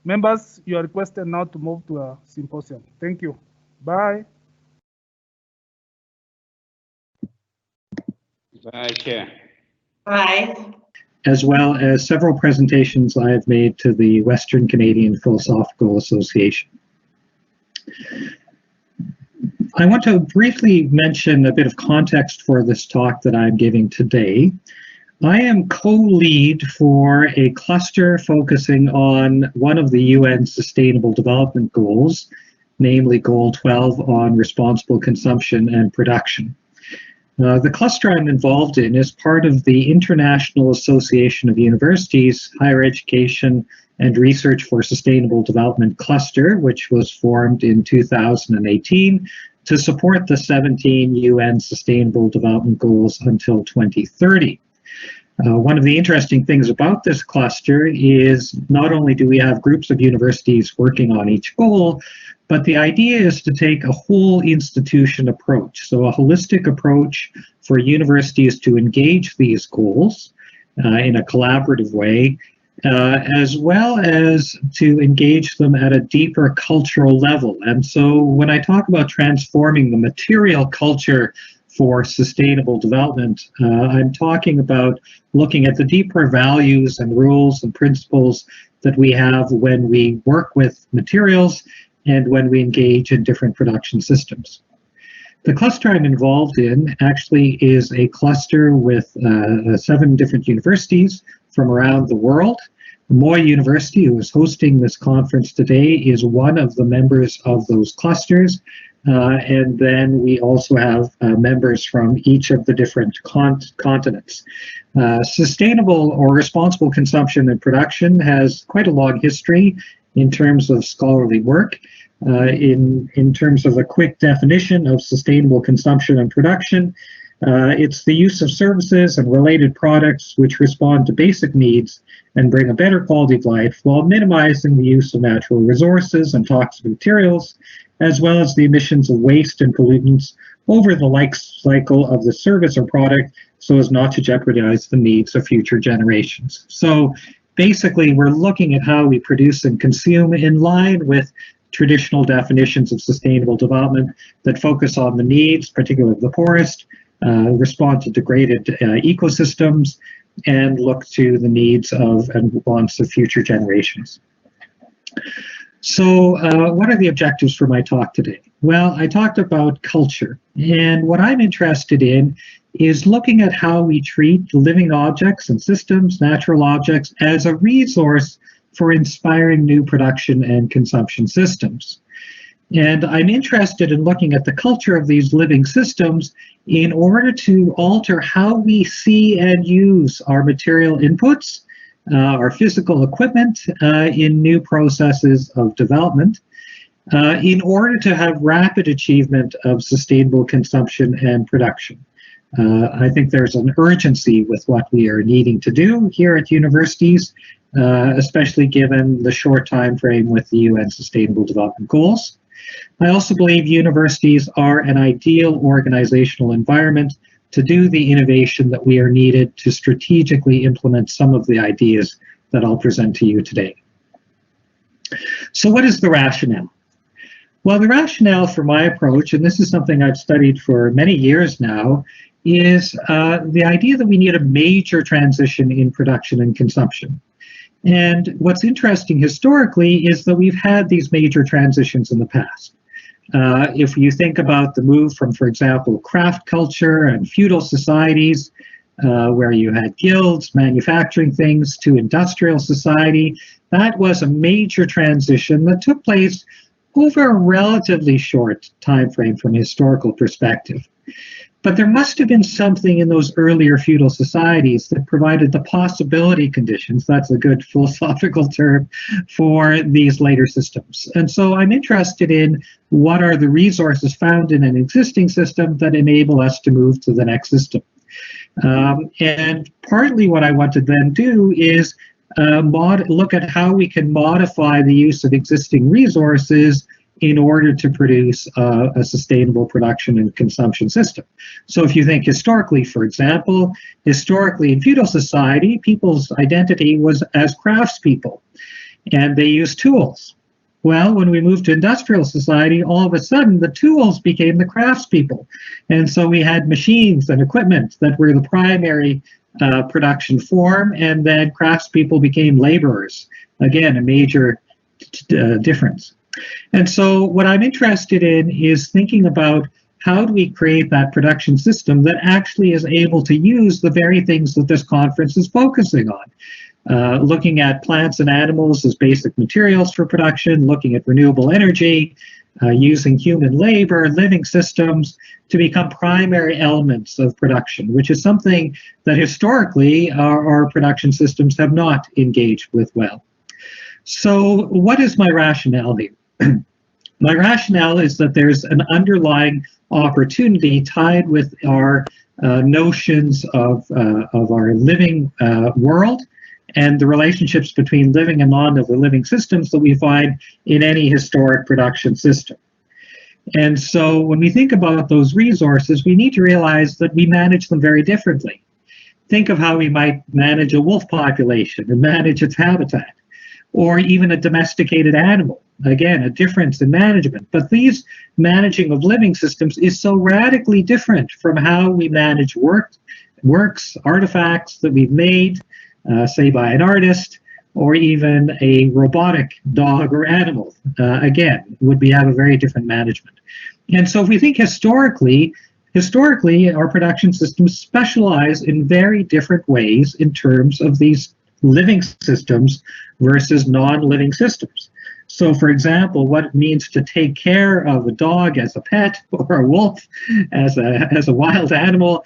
members, you are requested now to move to a symposium. Thank you. Bye. Bye, Chair. Bye. As well as several presentations I have made to the Western Canadian Philosophical Association. I want to briefly mention a bit of context for this talk that I'm giving today. I am co-lead for a cluster focusing on one of the UN Sustainable Development Goals, namely Goal 12 on responsible consumption and production. The cluster I'm involved in is part of the International Association of Universities Higher Education and Research for Sustainable Development Cluster, which was formed in 2018 to support the 17 UN Sustainable Development Goals until 2030. One of the interesting things about this cluster is not only do we have groups of universities working on each goal, but the idea is to take a whole institution approach, so a holistic approach for universities to engage these goals in a collaborative way, as well as to engage them at a deeper cultural level. And so when I talk about transforming the material culture for sustainable development, I'm talking about looking at the deeper values and rules and principles that we have when we work with materials and when we engage in different production systems. The cluster I'm involved in actually is a cluster with 7 different universities from around the world. Moy University, who is hosting this conference today, is one of the members of those clusters. And then we also have members from each of the different continents. Sustainable or responsible consumption and production has quite a long history in terms of scholarly work. In terms of a quick definition of sustainable consumption and production, it's the use of services and related products which respond to basic needs and bring a better quality of life while minimizing the use of natural resources and toxic materials, as well as the emissions of waste and pollutants over the life cycle of the service or product so as not to jeopardize the needs of future generations. So basically, we're looking at how we produce and consume in line with traditional definitions of sustainable development that focus on the needs, particularly of the poorest, respond to degraded ecosystems, and look to the needs of and wants of future generations. So what are the objectives for my talk today? Well, I talked about culture, and what I'm interested in is looking at how we treat living objects and systems, natural objects, as a resource for inspiring new production and consumption systems. And I'm interested in looking at the culture of these living systems in order to alter how we see and use our material inputs, our physical equipment in new processes of development, in order to have rapid achievement of sustainable consumption and production. I think there's an urgency with what we are needing to do here at universities, especially given the short time frame with the UN Sustainable Development Goals. I also believe universities are an ideal organizational environment to do the innovation that we are needed to strategically implement some of the ideas that I'll present to you today. So what is the rationale? Well, the rationale for my approach, and this is something I've studied for many years now, is the idea that we need a major transition in production and consumption. And what's interesting historically is that we've had these major transitions in the past. If you think about the move from, for example, craft culture and feudal societies, where you had guilds manufacturing things, to industrial society, that was a major transition that took place over a relatively short time frame from a historical perspective. But there must have been something in those earlier feudal societies that provided the possibility conditions, that's a good philosophical term, for these later systems. And so I'm interested in what are the resources found in an existing system that enable us to move to the next system. And partly what I want to then do is look at how we can modify the use of existing resources in order to produce a sustainable production and consumption system. So if you think historically, for example, historically in feudal society, people's identity was as craftspeople, and they used tools. Well, when we moved to industrial society, all of a sudden the tools became the craftspeople. And so we had machines and equipment that were the primary production form, and then craftspeople became laborers. Again, a major difference. And so what I'm interested in is thinking about how do we create that production system that actually is able to use the very things that this conference is focusing on. looking at plants and animals as basic materials for production, looking at renewable energy, using human labor, living systems to become primary elements of production, which is something that historically our production systems have not engaged with well. So what is my rationale here? My rationale is that there's an underlying opportunity tied with our notions of our living world and the relationships between living and non-living systems that we find in any historic production system. And so when we think about those resources, we need to realize that we manage them very differently. Think of how we might manage a wolf population and manage its habitat, or even a domesticated animal. Again, a difference in management. But these managing of living systems is so radically different from how we manage works, artifacts that we've made, say by an artist, or even a robotic dog or animal. Again, would have a very different management. And so if we think historically, our production systems specialize in very different ways in terms of these living systems versus non-living systems. So, for example, what it means to take care of a dog as a pet or a wolf as a wild animal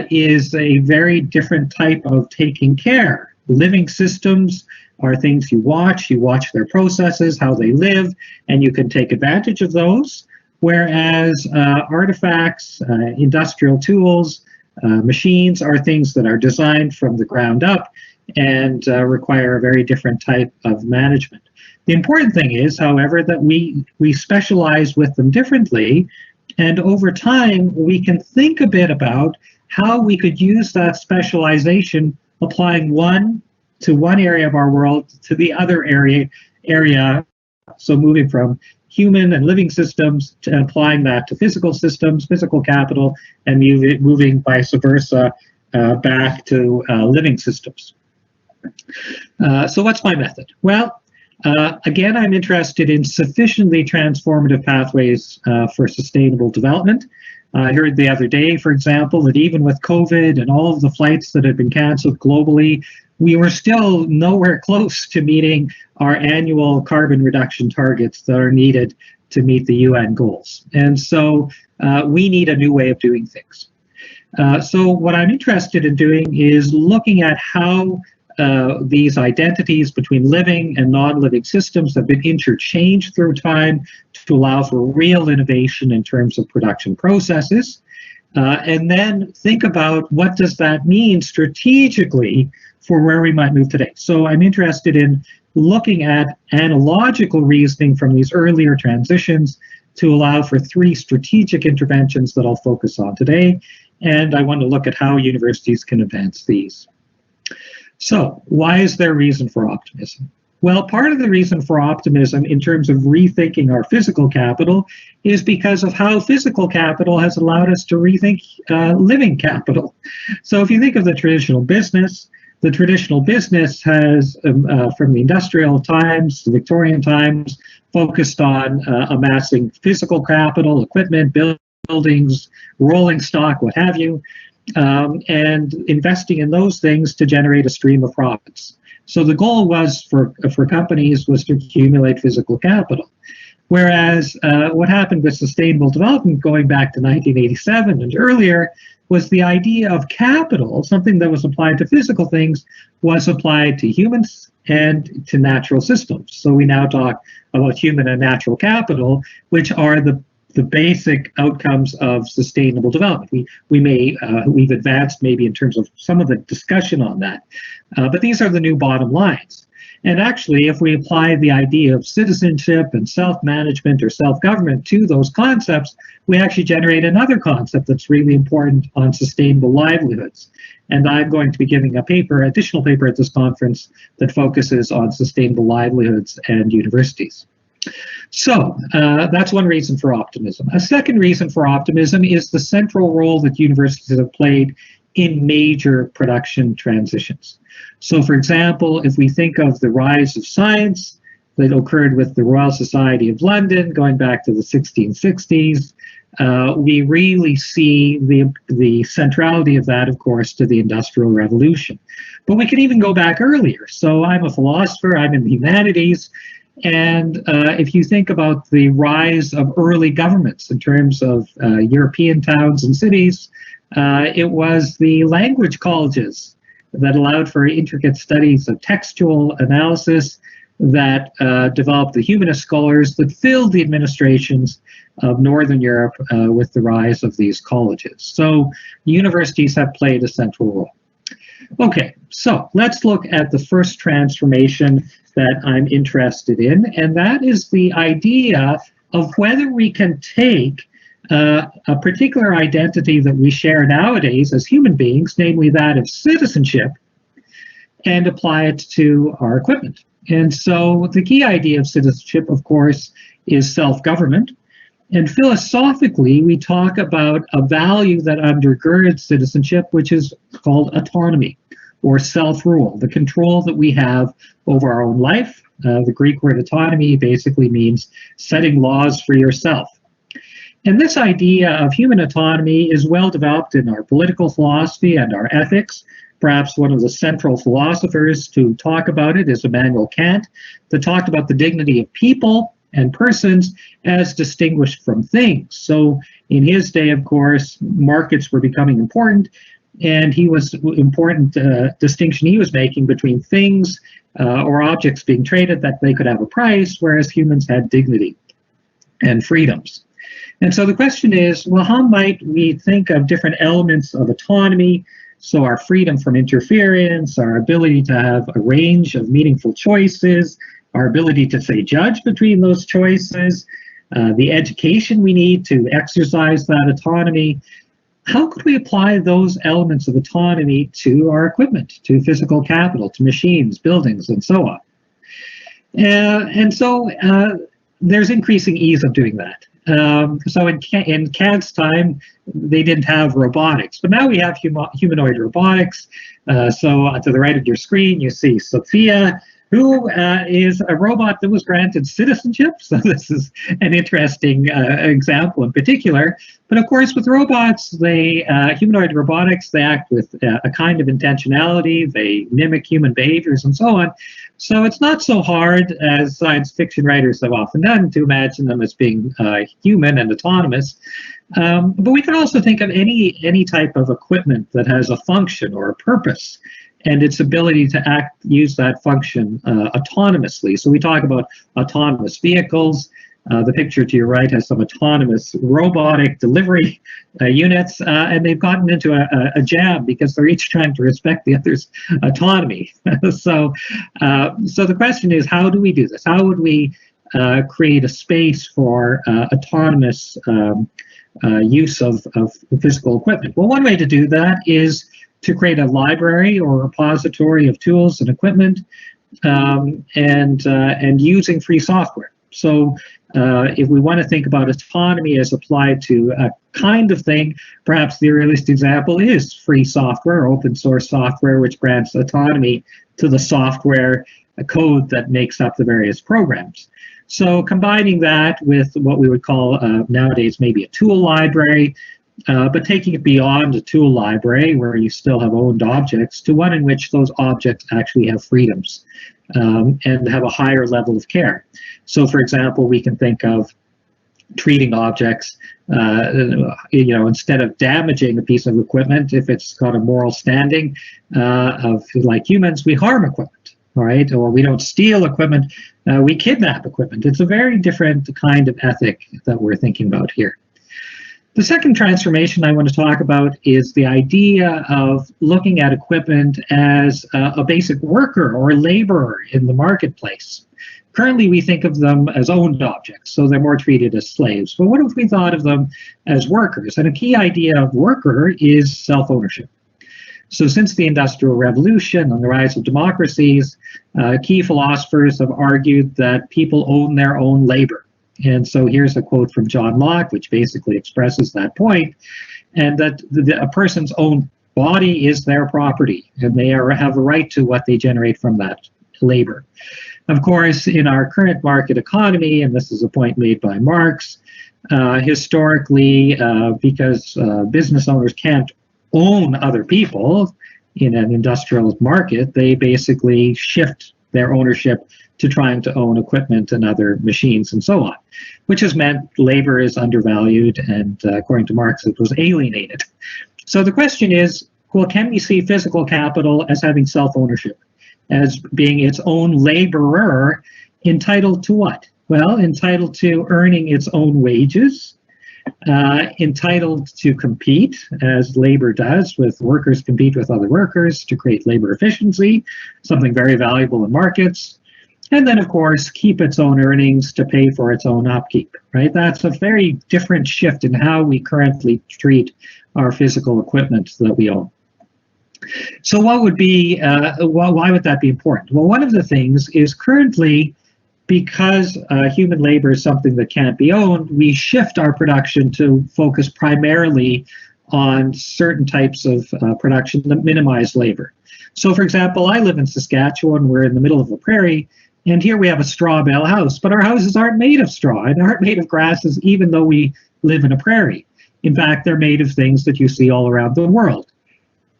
is a very different type of taking care. Living systems are things you watch their processes, how they live, and you can take advantage of those. Whereas artifacts, industrial tools, machines are things that are designed from the ground up and require a very different type of management. The important thing is, however, that we specialize with them differently, and over time we can think a bit about how we could use that specialization, applying one area of our world to the other area. So moving from human and living systems to applying that to physical systems, physical capital, and moving vice versa back to living systems. So what's my method? Well, again, I'm interested in sufficiently transformative pathways for sustainable development. I heard the other day, for example, that even with COVID and all of the flights that had been canceled globally, we were still nowhere close to meeting our annual carbon reduction targets that are needed to meet the UN goals. And so we need a new way of doing things. So what I'm interested in doing is looking at how these identities between living and non-living systems have been interchanged through time to allow for real innovation in terms of production processes. And then think about what does that mean strategically for where we might move today. So I'm interested in looking at analogical reasoning from these earlier transitions to allow for 3 strategic interventions that I'll focus on today. And I want to look at how universities can advance these. So why is there reason for optimism? Well, part of the reason for optimism in terms of rethinking our physical capital is because of how physical capital has allowed us to rethink living capital. So if you think of the traditional business has, from the industrial times, the Victorian times, focused on amassing physical capital, equipment, buildings, rolling stock, what have you, and investing in those things to generate a stream of profits. So the goal was for companies was to accumulate physical capital. Whereas what happened with sustainable development going back to 1987 and earlier was the idea of capital, something that was applied to physical things, was applied to humans and to natural systems. So we now talk about human and natural capital, which are the basic outcomes of sustainable development. We've advanced maybe in terms of some of the discussion on that, but these are the new bottom lines. And actually, if we apply the idea of citizenship and self-management or self-government to those concepts, we actually generate another concept that's really important on sustainable livelihoods. And I'm going to be giving additional paper at this conference that focuses on sustainable livelihoods and universities. So that's one reason for optimism. A second reason for optimism is the central role that universities have played in major production transitions. So for example, if we think of the rise of science, that occurred with the Royal Society of London going back to the 1660s. We really see the centrality of that, of course, to the Industrial Revolution. But we can even go back earlier. So I'm a philosopher, I'm in the humanities, and if you think about the rise of early governments in terms of European towns and cities, it was the language colleges that allowed for intricate studies of textual analysis that developed the humanist scholars that filled the administrations of Northern Europe with the rise of these colleges. So universities have played a central role. Okay, so let's look at the first transformation that I'm interested in, and that is the idea of whether we can take a particular identity that we share nowadays as human beings, namely that of citizenship, and apply it to our equipment. And so the key idea of citizenship, of course, is self-government. And philosophically, we talk about a value that undergirds citizenship, which is called autonomy or self-rule, the control that we have over our own life. The Greek word autonomy basically means setting laws for yourself. And this idea of human autonomy is well developed in our political philosophy and our ethics. Perhaps one of the central philosophers to talk about it is Immanuel Kant, that talked about the dignity of people and persons as distinguished from things. So in his day, of course, markets were becoming important, and he was important distinction he was making between things or objects being traded that they could have a price, whereas humans had dignity and freedoms. And so the question is, well, how might we think of different elements of autonomy? So our freedom from interference, our ability to have a range of meaningful choices, our ability to, say, judge between those choices, the education we need to exercise that autonomy. How could we apply those elements of autonomy to our equipment, to physical capital, to machines, buildings, and so on? And so there's increasing ease of doing that. So in Kant's time, they didn't have robotics, but now we have humanoid robotics. So to the right of your screen, you see Sophia, who is a robot that was granted citizenship. So this is an interesting example in particular. But of course, with robots, humanoid robotics, they act with a kind of intentionality. They mimic human behaviors and so on. So it's not so hard, as science fiction writers have often done, to imagine them as being human and autonomous. But we can also think of any type of equipment that has a function or a purpose, and its ability to use that function autonomously. So we talk about autonomous vehicles. The picture to your right has some autonomous robotic delivery units, and they've gotten into a jam because they're each trying to respect the other's autonomy. So the question is, how do we do this? How would we create a space for autonomous use of physical equipment? Well, one way to do that is to create a library or repository of tools and equipment, and using free software. So if we want to think about autonomy as applied to a kind of thing, perhaps the earliest example is free software, open source software, which grants autonomy to the software code that makes up the various programs. So combining that with what we would call nowadays maybe a tool library, but taking it beyond a tool library where you still have owned objects to one in which those objects actually have freedoms and have a higher level of care. So for example, we can think of treating objects, instead of damaging a piece of equipment, if it's got a moral standing of like humans, we harm equipment, all right? Or we don't steal equipment, we kidnap equipment. It's a very different kind of ethic that we're thinking about here. The second transformation I want to talk about is the idea of looking at equipment as a basic worker or laborer in the marketplace. Currently, we think of them as owned objects, so they're more treated as slaves. But what if we thought of them as workers? And a key idea of worker is self-ownership. So since the Industrial Revolution and the rise of democracies, key philosophers have argued that people own their own labor. And so here's a quote from John Locke, which basically expresses that point, and that a person's own body is their property, and they have a right to what they generate from that labor. Of course, in our current market economy, and this is a point made by Marx, historically, because business owners can't own other people in an industrial market, they basically shift their ownership to trying to own equipment and other machines and so on, which has meant labor is undervalued and, according to Marx, it was alienated. So the question is, well, can we see physical capital as having self-ownership, as being its own laborer, entitled to what? Well, entitled to earning its own wages, entitled to compete, as labor does, with workers compete with other workers to create labor efficiency, something very valuable in markets, and then, of course, keep its own earnings to pay for its own upkeep, right? That's a very different shift in how we currently treat our physical equipment that we own. So what would be, why would that be important? Well, one of the things is currently, because human labor is something that can't be owned, we shift our production to focus primarily on certain types of production that minimize labor. So, for example, I live in Saskatchewan. We're in the middle of the prairie, and here we have a straw bale house, but our houses aren't made of straw and aren't made of grasses, even though we live in a prairie. In fact, they're made of things that you see all around the world.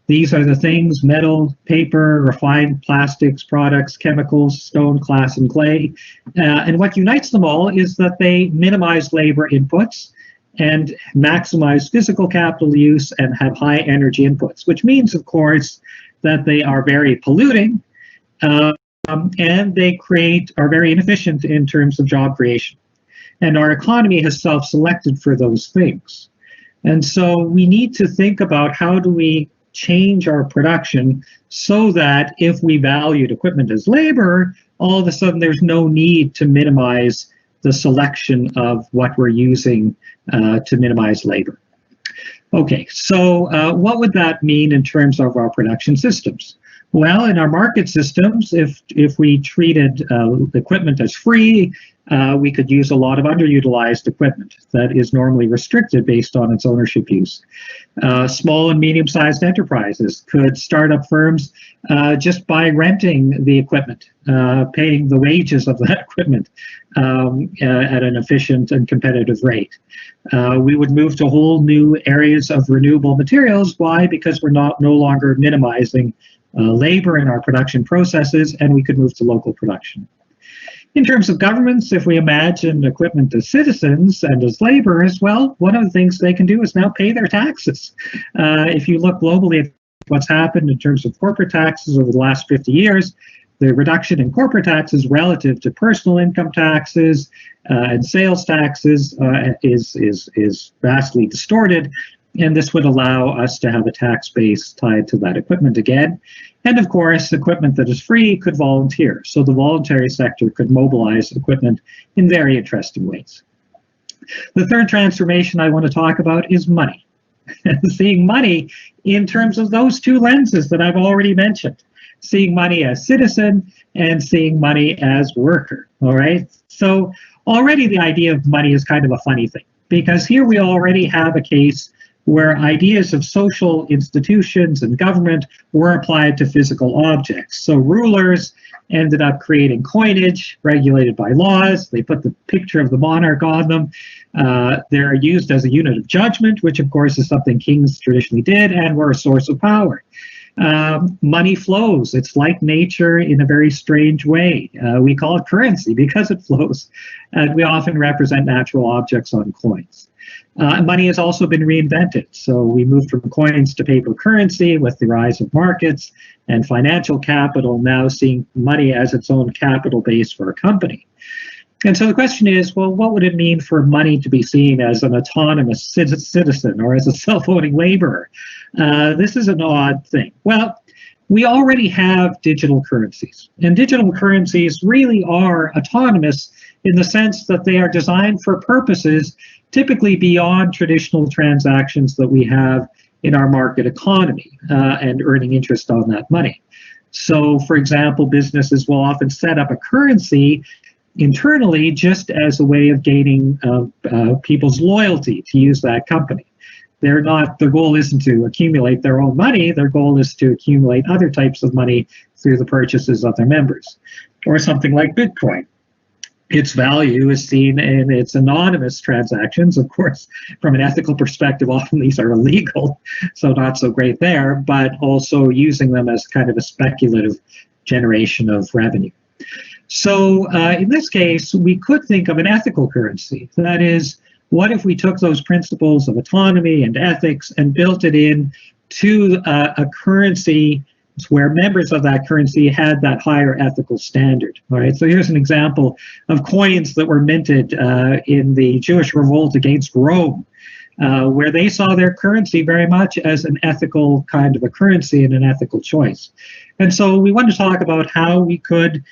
These are the things: metal, paper, refined plastics products, chemicals, stone, glass, and clay. And what unites them all is that they minimize labor inputs and maximize physical capital use and have high energy inputs, which means, of course, that they are very polluting and they are very inefficient in terms of job creation. And our economy has self-selected for those things. And so we need to think about how do we change our production so that if we valued equipment as labor, all of a sudden there's no need to minimize the selection of what we're using to minimize labor. Okay, so what would that mean in terms of our production systems? Well, in our market systems, if we treated equipment as free, we could use a lot of underutilized equipment that is normally restricted based on its ownership use. Small and medium-sized enterprises could start up firms just by renting the equipment, paying the wages of that equipment at an efficient and competitive rate. We would move to whole new areas of renewable materials. Why? Because we're no longer minimizing labor in our production processes, and we could move to local production. In terms of governments, if we imagine equipment as citizens and as laborers, well, one of the things they can do is now pay their taxes. If you look globally at what's happened in terms of corporate taxes over the last 50 years, the reduction in corporate taxes relative to personal income taxes and sales taxes is vastly distorted. And this would allow us to have a tax base tied to that equipment again. And of course, equipment that is free could volunteer. So the voluntary sector could mobilize equipment in very interesting ways. The third transformation I want to talk about is money. Seeing money in terms of those two lenses that I've already mentioned. Seeing money as citizen and seeing money as worker, all right? So already the idea of money is kind of a funny thing, because here we already have a case where ideas of social institutions and government were applied to physical objects. So rulers ended up creating coinage regulated by laws. They put the picture of the monarch on them. They're used as a unit of judgment, which of course is something kings traditionally did, and were a source of power. Money flows. It's like nature in a very strange way. We call it currency because it flows. And we often represent natural objects on coins. Money has also been reinvented. So we moved from coins to paper currency with the rise of markets and financial capital, now seeing money as its own capital base for a company. And so the question is, well, what would it mean for money to be seen as an autonomous citizen or as a self-owning laborer? This is an odd thing. Well, we already have digital currencies, and digital currencies really are autonomous in the sense that they are designed for purposes typically beyond traditional transactions that we have in our market economy and earning interest on that money. So, for example, businesses will often set up a currency internally just as a way of gaining people's loyalty to use that company. Their goal isn't to accumulate their own money. Their goal is to accumulate other types of money through the purchases of their members. or something like Bitcoin. Its value is seen in its anonymous transactions. Of course, from an ethical perspective, often these are illegal, so not so great there, but also using them as kind of a speculative generation of revenue. So in this case, we could think of an ethical currency. That is, what if we took those principles of autonomy and ethics and built it in to a currency where members of that currency had that higher ethical standard. All right, so here's an example of coins that were minted in the Jewish revolt against Rome, where they saw their currency very much as an ethical kind of a currency and an ethical choice. And so we want to talk about how we could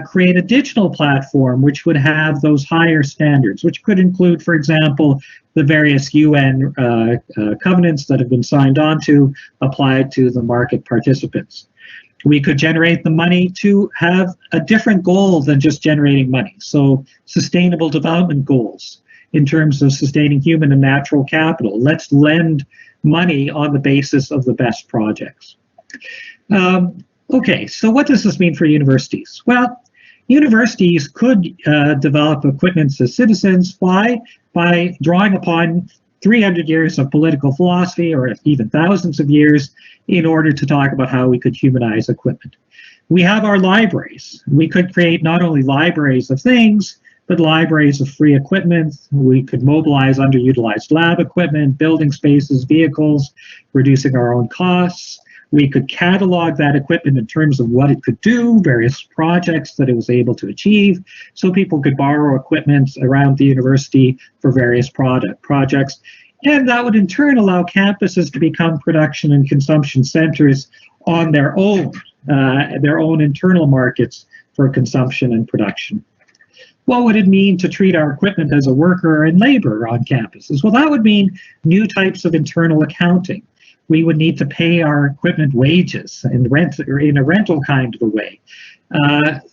create a digital platform which would have those higher standards, which could include, for example, the various UN covenants that have been signed on to, applied to the market participants. We could generate the money to have a different goal than just generating money. So sustainable development goals in terms of sustaining human and natural capital. Let's lend money on the basis of the best projects. Okay, so what does this mean for universities? Well, universities could develop equipment as citizens. Why? By drawing upon 300 years of political philosophy, or even thousands of years, in order to talk about how we could humanize equipment. We have our libraries. We could create not only libraries of things, but libraries of free equipment. We could mobilize underutilized lab equipment, building spaces, vehicles, reducing our own costs. We could catalog that equipment in terms of what it could do, various projects that it was able to achieve, so people could borrow equipment around the university for various projects. And that would in turn allow campuses to become production and consumption centers on their own internal markets for consumption and production. What would it mean to treat our equipment as a worker and labor on campuses? Well, that would mean new types of internal accounting. We would need to pay our equipment wages and rent, or in a rental kind of a way.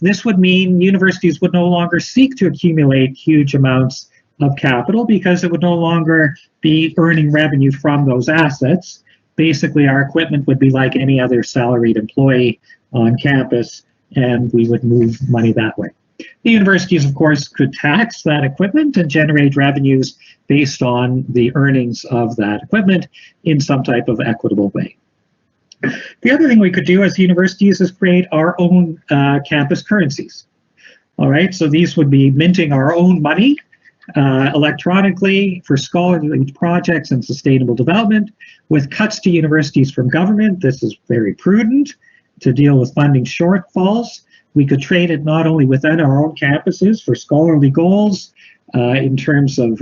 This would mean universities would no longer seek to accumulate huge amounts of capital because it would no longer be earning revenue from those assets. Basically, our equipment would be like any other salaried employee on campus, and we would move money that way. The universities, of course, could tax that equipment and generate revenues based on the earnings of that equipment in some type of equitable way. The other thing we could do as universities is create our own campus currencies. All right, so these would be minting our own money electronically for scholarly projects and sustainable development, with cuts to universities from government. This is very prudent to deal with funding shortfalls. We could trade it not only within our own campuses for scholarly goals in terms of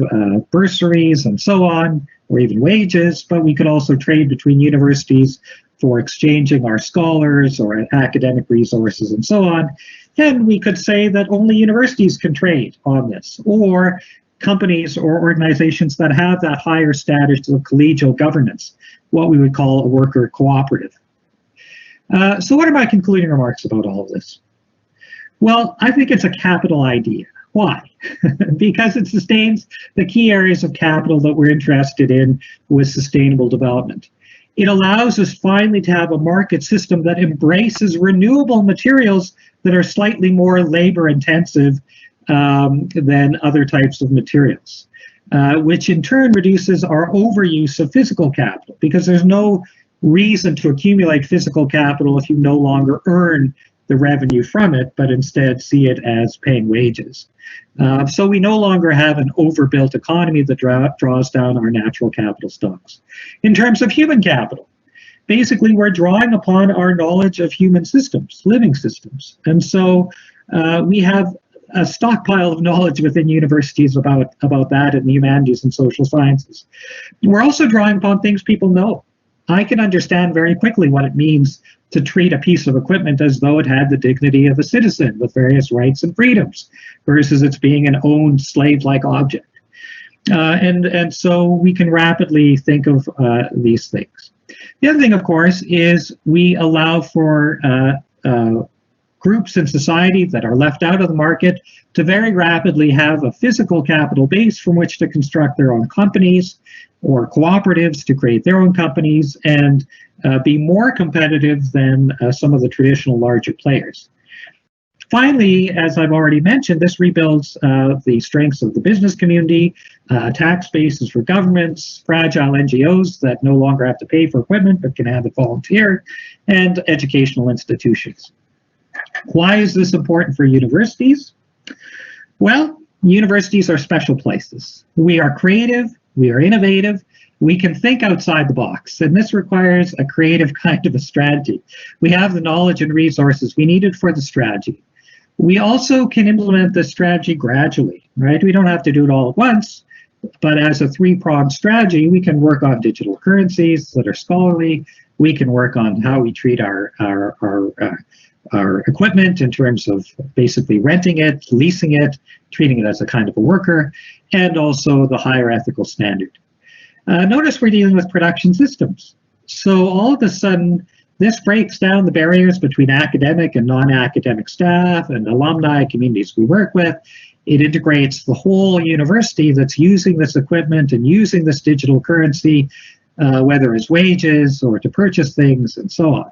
bursaries and so on, or even wages, but we could also trade between universities for exchanging our scholars or academic resources and so on. And we could say that only universities can trade on this, or companies or organizations that have that higher status of collegial governance, what we would call a worker cooperative. So what are my concluding remarks about all of this? Well, I think it's a capital idea. Why? Because it sustains the key areas of capital that we're interested in with sustainable development. It allows us finally to have a market system that embraces renewable materials that are slightly more labor intensive than other types of materials, which in turn reduces our overuse of physical capital, because there's no reason to accumulate physical capital if you no longer earn the revenue from it, but instead see it as paying wages. So we no longer have an overbuilt economy that draws down our natural capital stocks. In terms of human capital, basically we're drawing upon our knowledge of human systems, living systems. And so we have a stockpile of knowledge within universities about that in the humanities and social sciences. We're also drawing upon things people know. I can understand very quickly what it means to treat a piece of equipment as though it had the dignity of a citizen with various rights and freedoms, versus it's being an owned slave-like object. And so we can rapidly think of these things. The other thing, of course, is we allow for groups in society that are left out of the market to very rapidly have a physical capital base from which to construct their own companies, or cooperatives to create their own companies, and be more competitive than some of the traditional larger players. Finally, as I've already mentioned, this rebuilds the strengths of the business community, tax bases for governments, fragile NGOs that no longer have to pay for equipment but can have it volunteer, and educational institutions. Why is this important for universities? Well, universities are special places. We are creative, we are innovative, we can think outside the box, and this requires a creative kind of a strategy. We have the knowledge and resources we needed for the strategy. We also can implement this strategy gradually, right? We don't have to do it all at once, but as a three-pronged strategy, we can work on digital currencies that are scholarly. We can work on how we treat our equipment in terms of basically renting it, leasing it, treating it as a kind of a worker, and also the higher ethical standard. Notice we're dealing with production systems. So all of a sudden, this breaks down the barriers between academic and non-academic staff and alumni communities we work with. It integrates the whole university that's using this equipment and using this digital currency, whether it's wages or to purchase things and so on.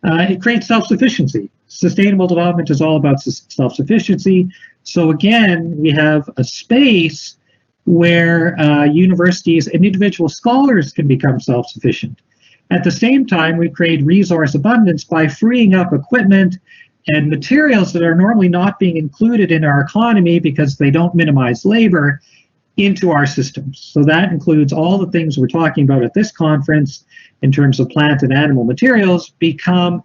It creates self-sufficiency. Sustainable development is all about self-sufficiency. So again, we have a space where universities and individual scholars can become self-sufficient. At the same time, we create resource abundance by freeing up equipment and materials that are normally not being included in our economy because they don't minimize labor into our systems. So that includes all the things we're talking about at this conference in terms of plant and animal materials become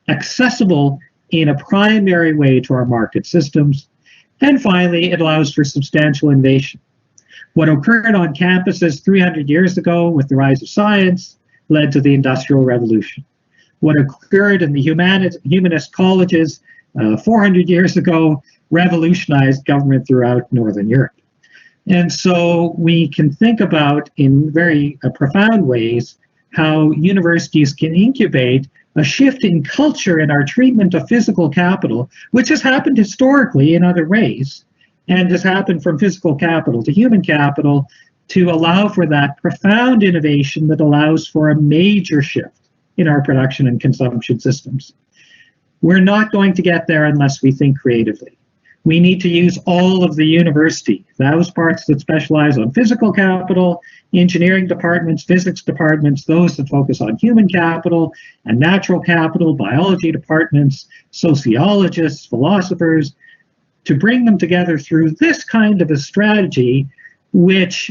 accessible in a primary way to our market systems. And finally, it allows for substantial innovation. What occurred on campuses 300 years ago with the rise of science led to the Industrial Revolution. What occurred in the humanist colleges 400 years ago revolutionized government throughout Northern Europe. And so we can think about in very profound ways how universities can incubate a shift in culture in our treatment of physical capital, which has happened historically in other ways, and has happened from physical capital to human capital to allow for that profound innovation that allows for a major shift in our production and consumption systems. We're not going to get there unless we think creatively. We need to use all of the university, those parts that specialize on physical capital, engineering departments, physics departments, those that focus on human capital and natural capital, biology departments, sociologists, philosophers, to bring them together through this kind of a strategy, which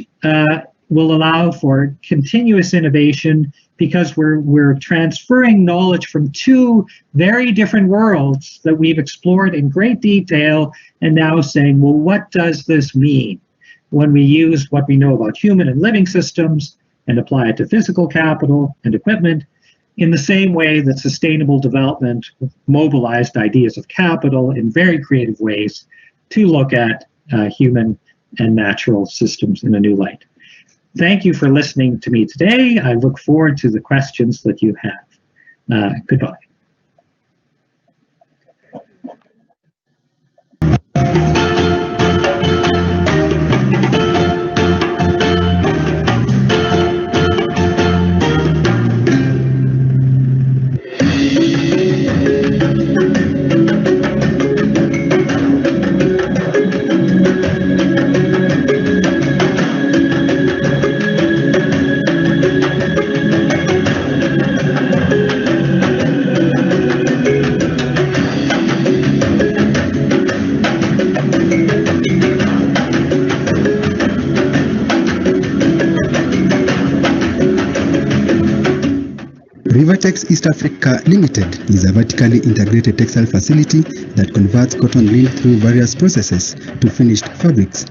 will allow for continuous innovation because we're transferring knowledge from two very different worlds that we've explored in great detail and now saying, well, what does this mean when we use what we know about human and living systems and apply it to physical capital and equipment in the same way that sustainable development mobilized ideas of capital in very creative ways to look at human and natural systems in a new light. Thank you for listening to me today. I look forward to the questions that you have. Goodbye. Rivertex East Africa Limited is a vertically integrated textile facility that converts cotton lint through various processes to finished fabrics.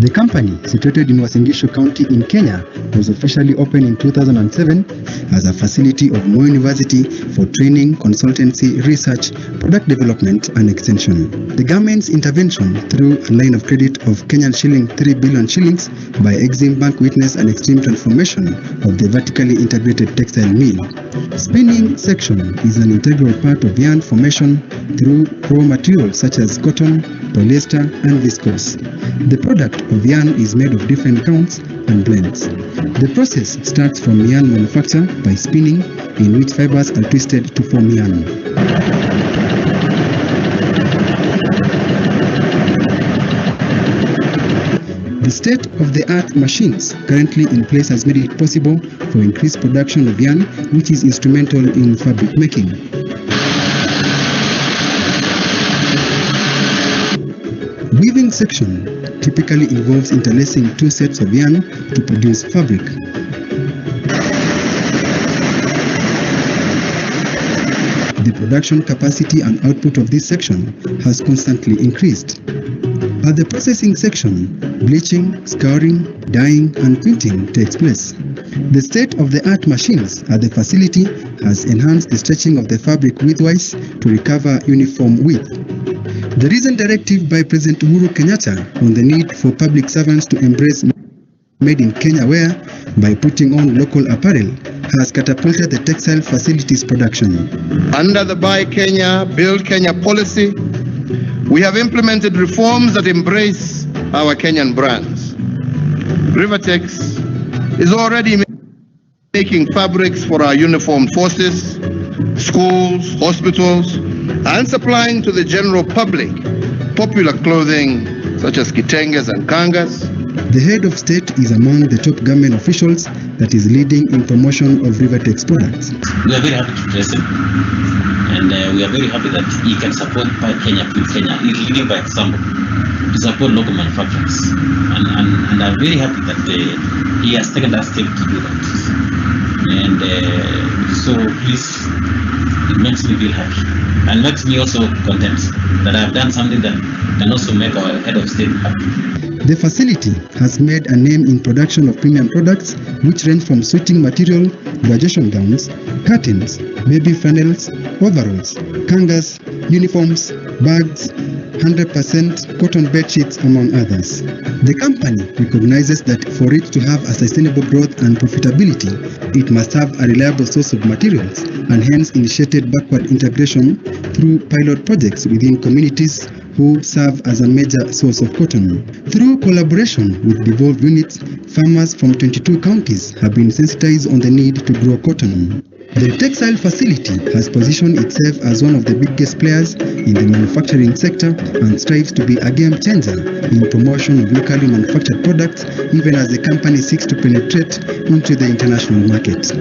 The company, situated in Uasin Gishu County in Kenya, was officially opened in 2007 as a facility of Moi University for training, consultancy, research, product development and extension. The government's intervention through a line of credit of Kenyan shilling 3 billion shillings by Exim Bank witnessed an extreme transformation of the vertically integrated textile mill. Spinning section is an integral part of yarn formation through raw materials such as cotton, polyester and viscose. The product of yarn is made of different counts and blends. The process starts from yarn manufacture by spinning, in which fibers are twisted to form yarn. The state-of-the-art machines currently in place has made it possible for increased production of yarn, which is instrumental in fabric making. Weaving section typically involves interlacing two sets of yarn to produce fabric. The production capacity and output of this section has constantly increased. At the processing section, bleaching, scouring, dyeing, and printing takes place. The state-of-the-art machines at the facility has enhanced the stretching of the fabric widthwise to recover uniform width. The recent directive by President Uhuru Kenyatta on the need for public servants to embrace made in Kenya wear by putting on local apparel has catapulted the textile facilities production. Under the Buy Kenya, Build Kenya policy, we have implemented reforms that embrace our Kenyan brands. Rivertex is already making fabrics for our uniformed forces, schools, hospitals, and supplying to the general public popular clothing such as kitenges and kangas. The head of state is among the top government officials that is leading in promotion of Rivertex products. We are very happy to praise him, and we are very happy that he can support Buy Kenya, Build Kenya. He's leading by example to support local manufacturers, and I'm very happy that he has taken that step to do that. And so please, it makes me feel happy, and makes me also content that I've done something that can also make our head of state happy. The facility has made a name in production of premium products which range from suiting material, graduation gowns, curtains, baby flannels, overalls, kangas, uniforms, bags, 100% cotton bed sheets, among others. The company recognizes that for it to have a sustainable growth and profitability, it must have a reliable source of materials, and hence initiated backward integration through pilot projects within communities who serve as a major source of cotton. Through collaboration with devolved units, farmers from 22 counties have been sensitized on the need to grow cotton. The textile facility has positioned itself as one of the biggest players in the manufacturing sector and strives to be a game changer in promotion of locally manufactured products, even as the company seeks to penetrate into the international market.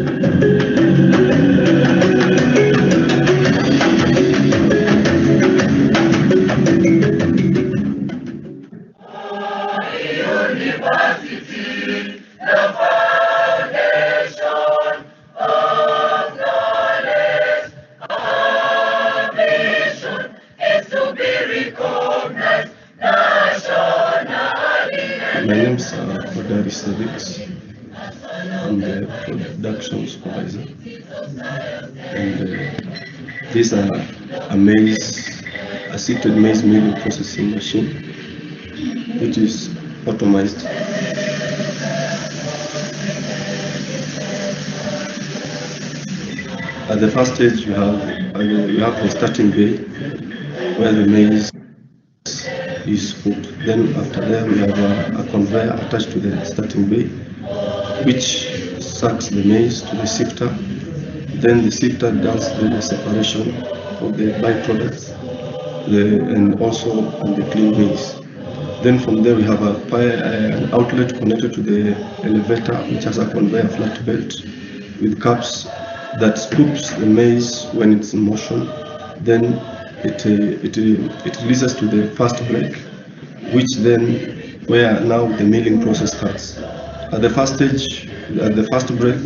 My name is I'm the production supervisor, and these are a seated maize milling processing machine, which is automized. At the first stage, you have the starting bay where the maize is put. Then after that, we have a conveyor attached to the starting bay, which sucks the maize to the sifter. Then the sifter does the separation of the byproducts and also the clean maize. Then from there we have an outlet connected to the elevator, which has a conveyor flat belt with caps that scoops the maize when it's in motion. Then it releases to the first break, which then where now the milling process starts. At the first stage, at the first break,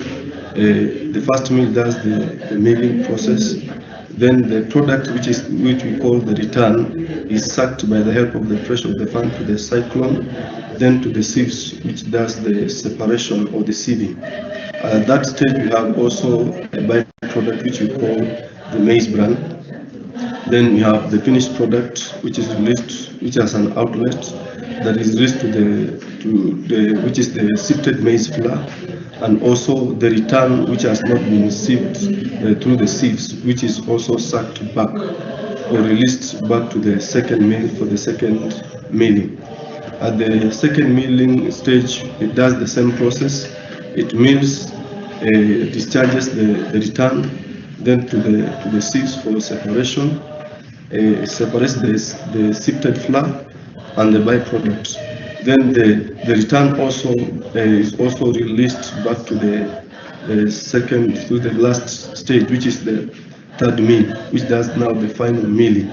the first mill does the milling process. Then the product, which we call the return, is sucked by the help of the pressure of the fan to the cyclone, then to the sieves, which does the separation or the sieving. At that stage, we have also a byproduct which we call the maize bran. Then we have the finished product, which is released, which has an outlet that is released which is the sifted maize flour, and also the return, which has not been sieved through the sieves, which is also sucked back or released back to the second mill for the second milling. At the second milling stage, it does the same process. It mills, discharges the return, then to the sieves for separation. It separates the sifted flour and the byproduct. Then the return also is also released back to the last stage, which is the third mill, which does now the final milling.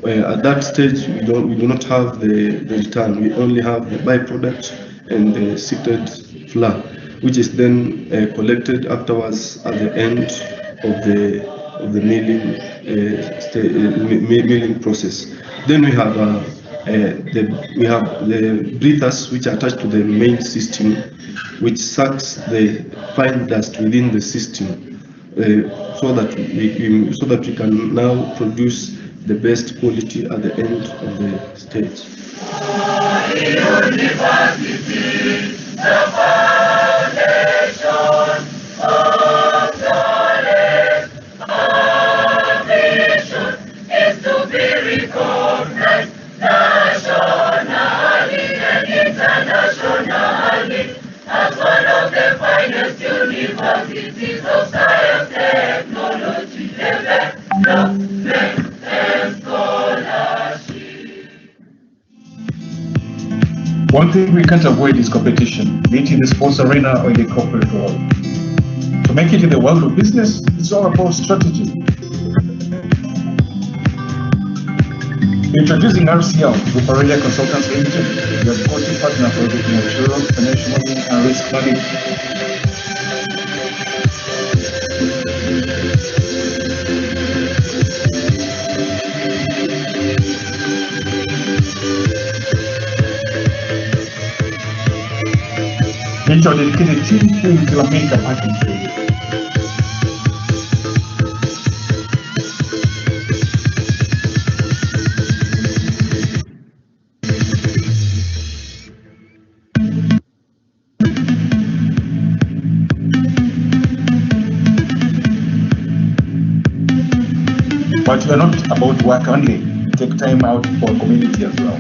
At that stage, we do not have the return. We only have the byproduct and the sifted flour, which is then collected afterwards at the end of the milling process. Then we have the breathers, which are attached to the main system, which sucks the fine dust within the system, so that we can now produce the best quality at the end of the stage. Is to be recognized nationally and internationally as one of the finest universities of science, technology, development, and scholarship. One thing we can't avoid is competition, be it in the sports arena or in the corporate world. To make it in the world of business, it's all about strategy. Introducing RCL, Ruparelia Consultants Limited, your coaching partner for everything insurance, financial modeling, and risk management. Meet our dedicated team here in Kilamika Market Trade. But we are not about work only. We take time out for community as well.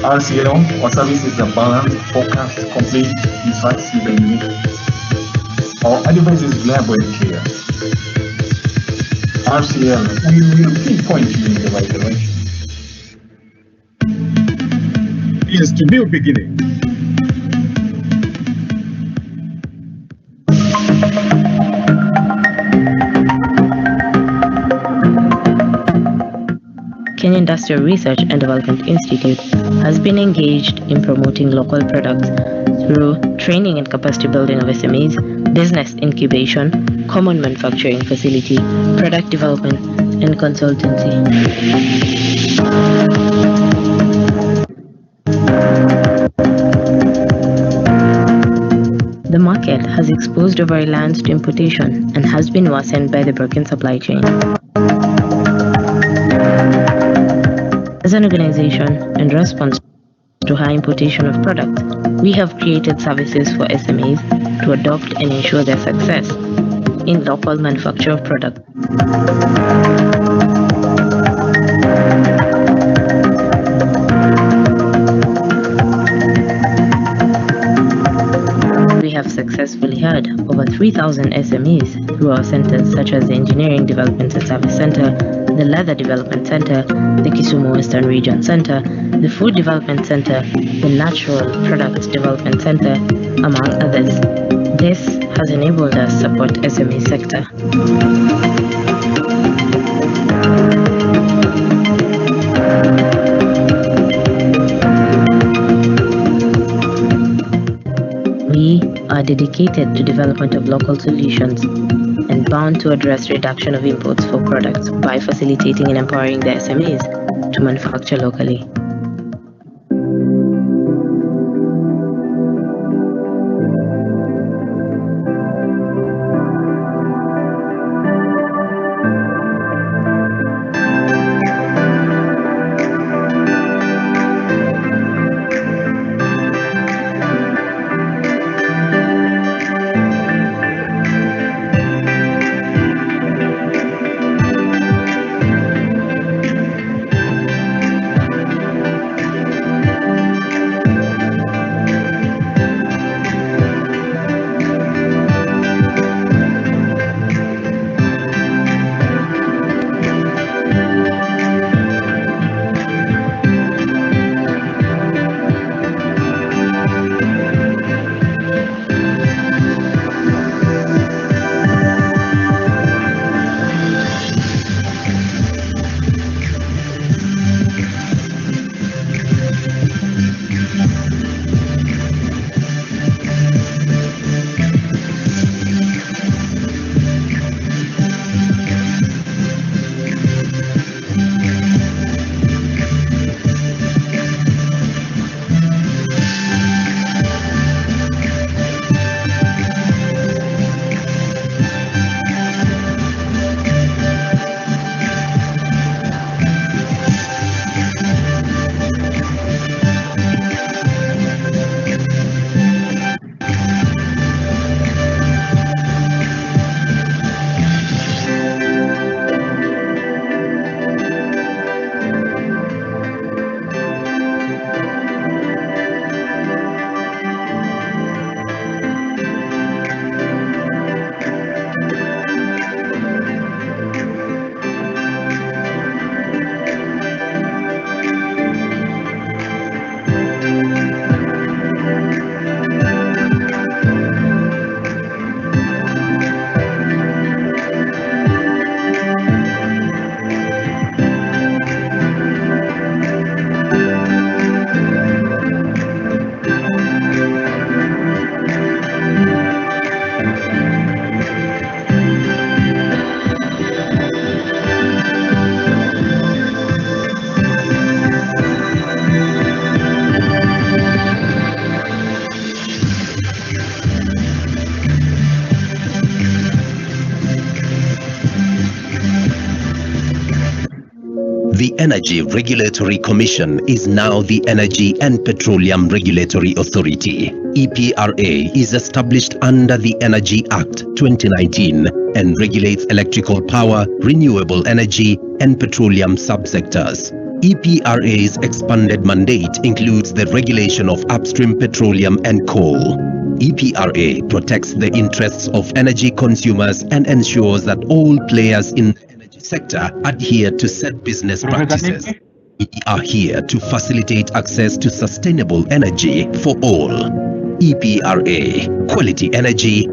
RCL, our service is a balanced, focused, complete, decisive, and unique. Our advice is reliable and clear. RCL, we will pinpoint you in the right direction. Here's to new beginning. Kenya Industrial Research and Development Institute has been engaged in promoting local products through training and capacity building of SMEs, business incubation, common manufacturing facility, product development, and consultancy. The market has exposed over lands to importation and has been worsened by the broken supply chain. As an organization, in response to high importation of products, we have created services for SMEs to adopt and ensure their success in local manufacture of products. We have successfully hired over 3,000 SMEs through our centers such as the Engineering Development and Service Center, the Leather Development Center, the Kisumu Western Region Center, the Food Development Center, the Natural Products Development Center, among others. This has enabled us to support SME sector. We are dedicated to development of local solutions and bound to address reduction of imports for products by facilitating and empowering the SMEs to manufacture locally. The Energy Regulatory Commission is now the Energy and Petroleum Regulatory Authority. EPRA is established under the Energy Act 2019 and regulates electrical power, renewable energy, and petroleum subsectors. EPRA's expanded mandate includes the regulation of upstream petroleum and coal. EPRA protects the interests of energy consumers and ensures that all players in the energy sector adhere to set business practices. We are here to facilitate access to sustainable energy for all. EPRA, quality energy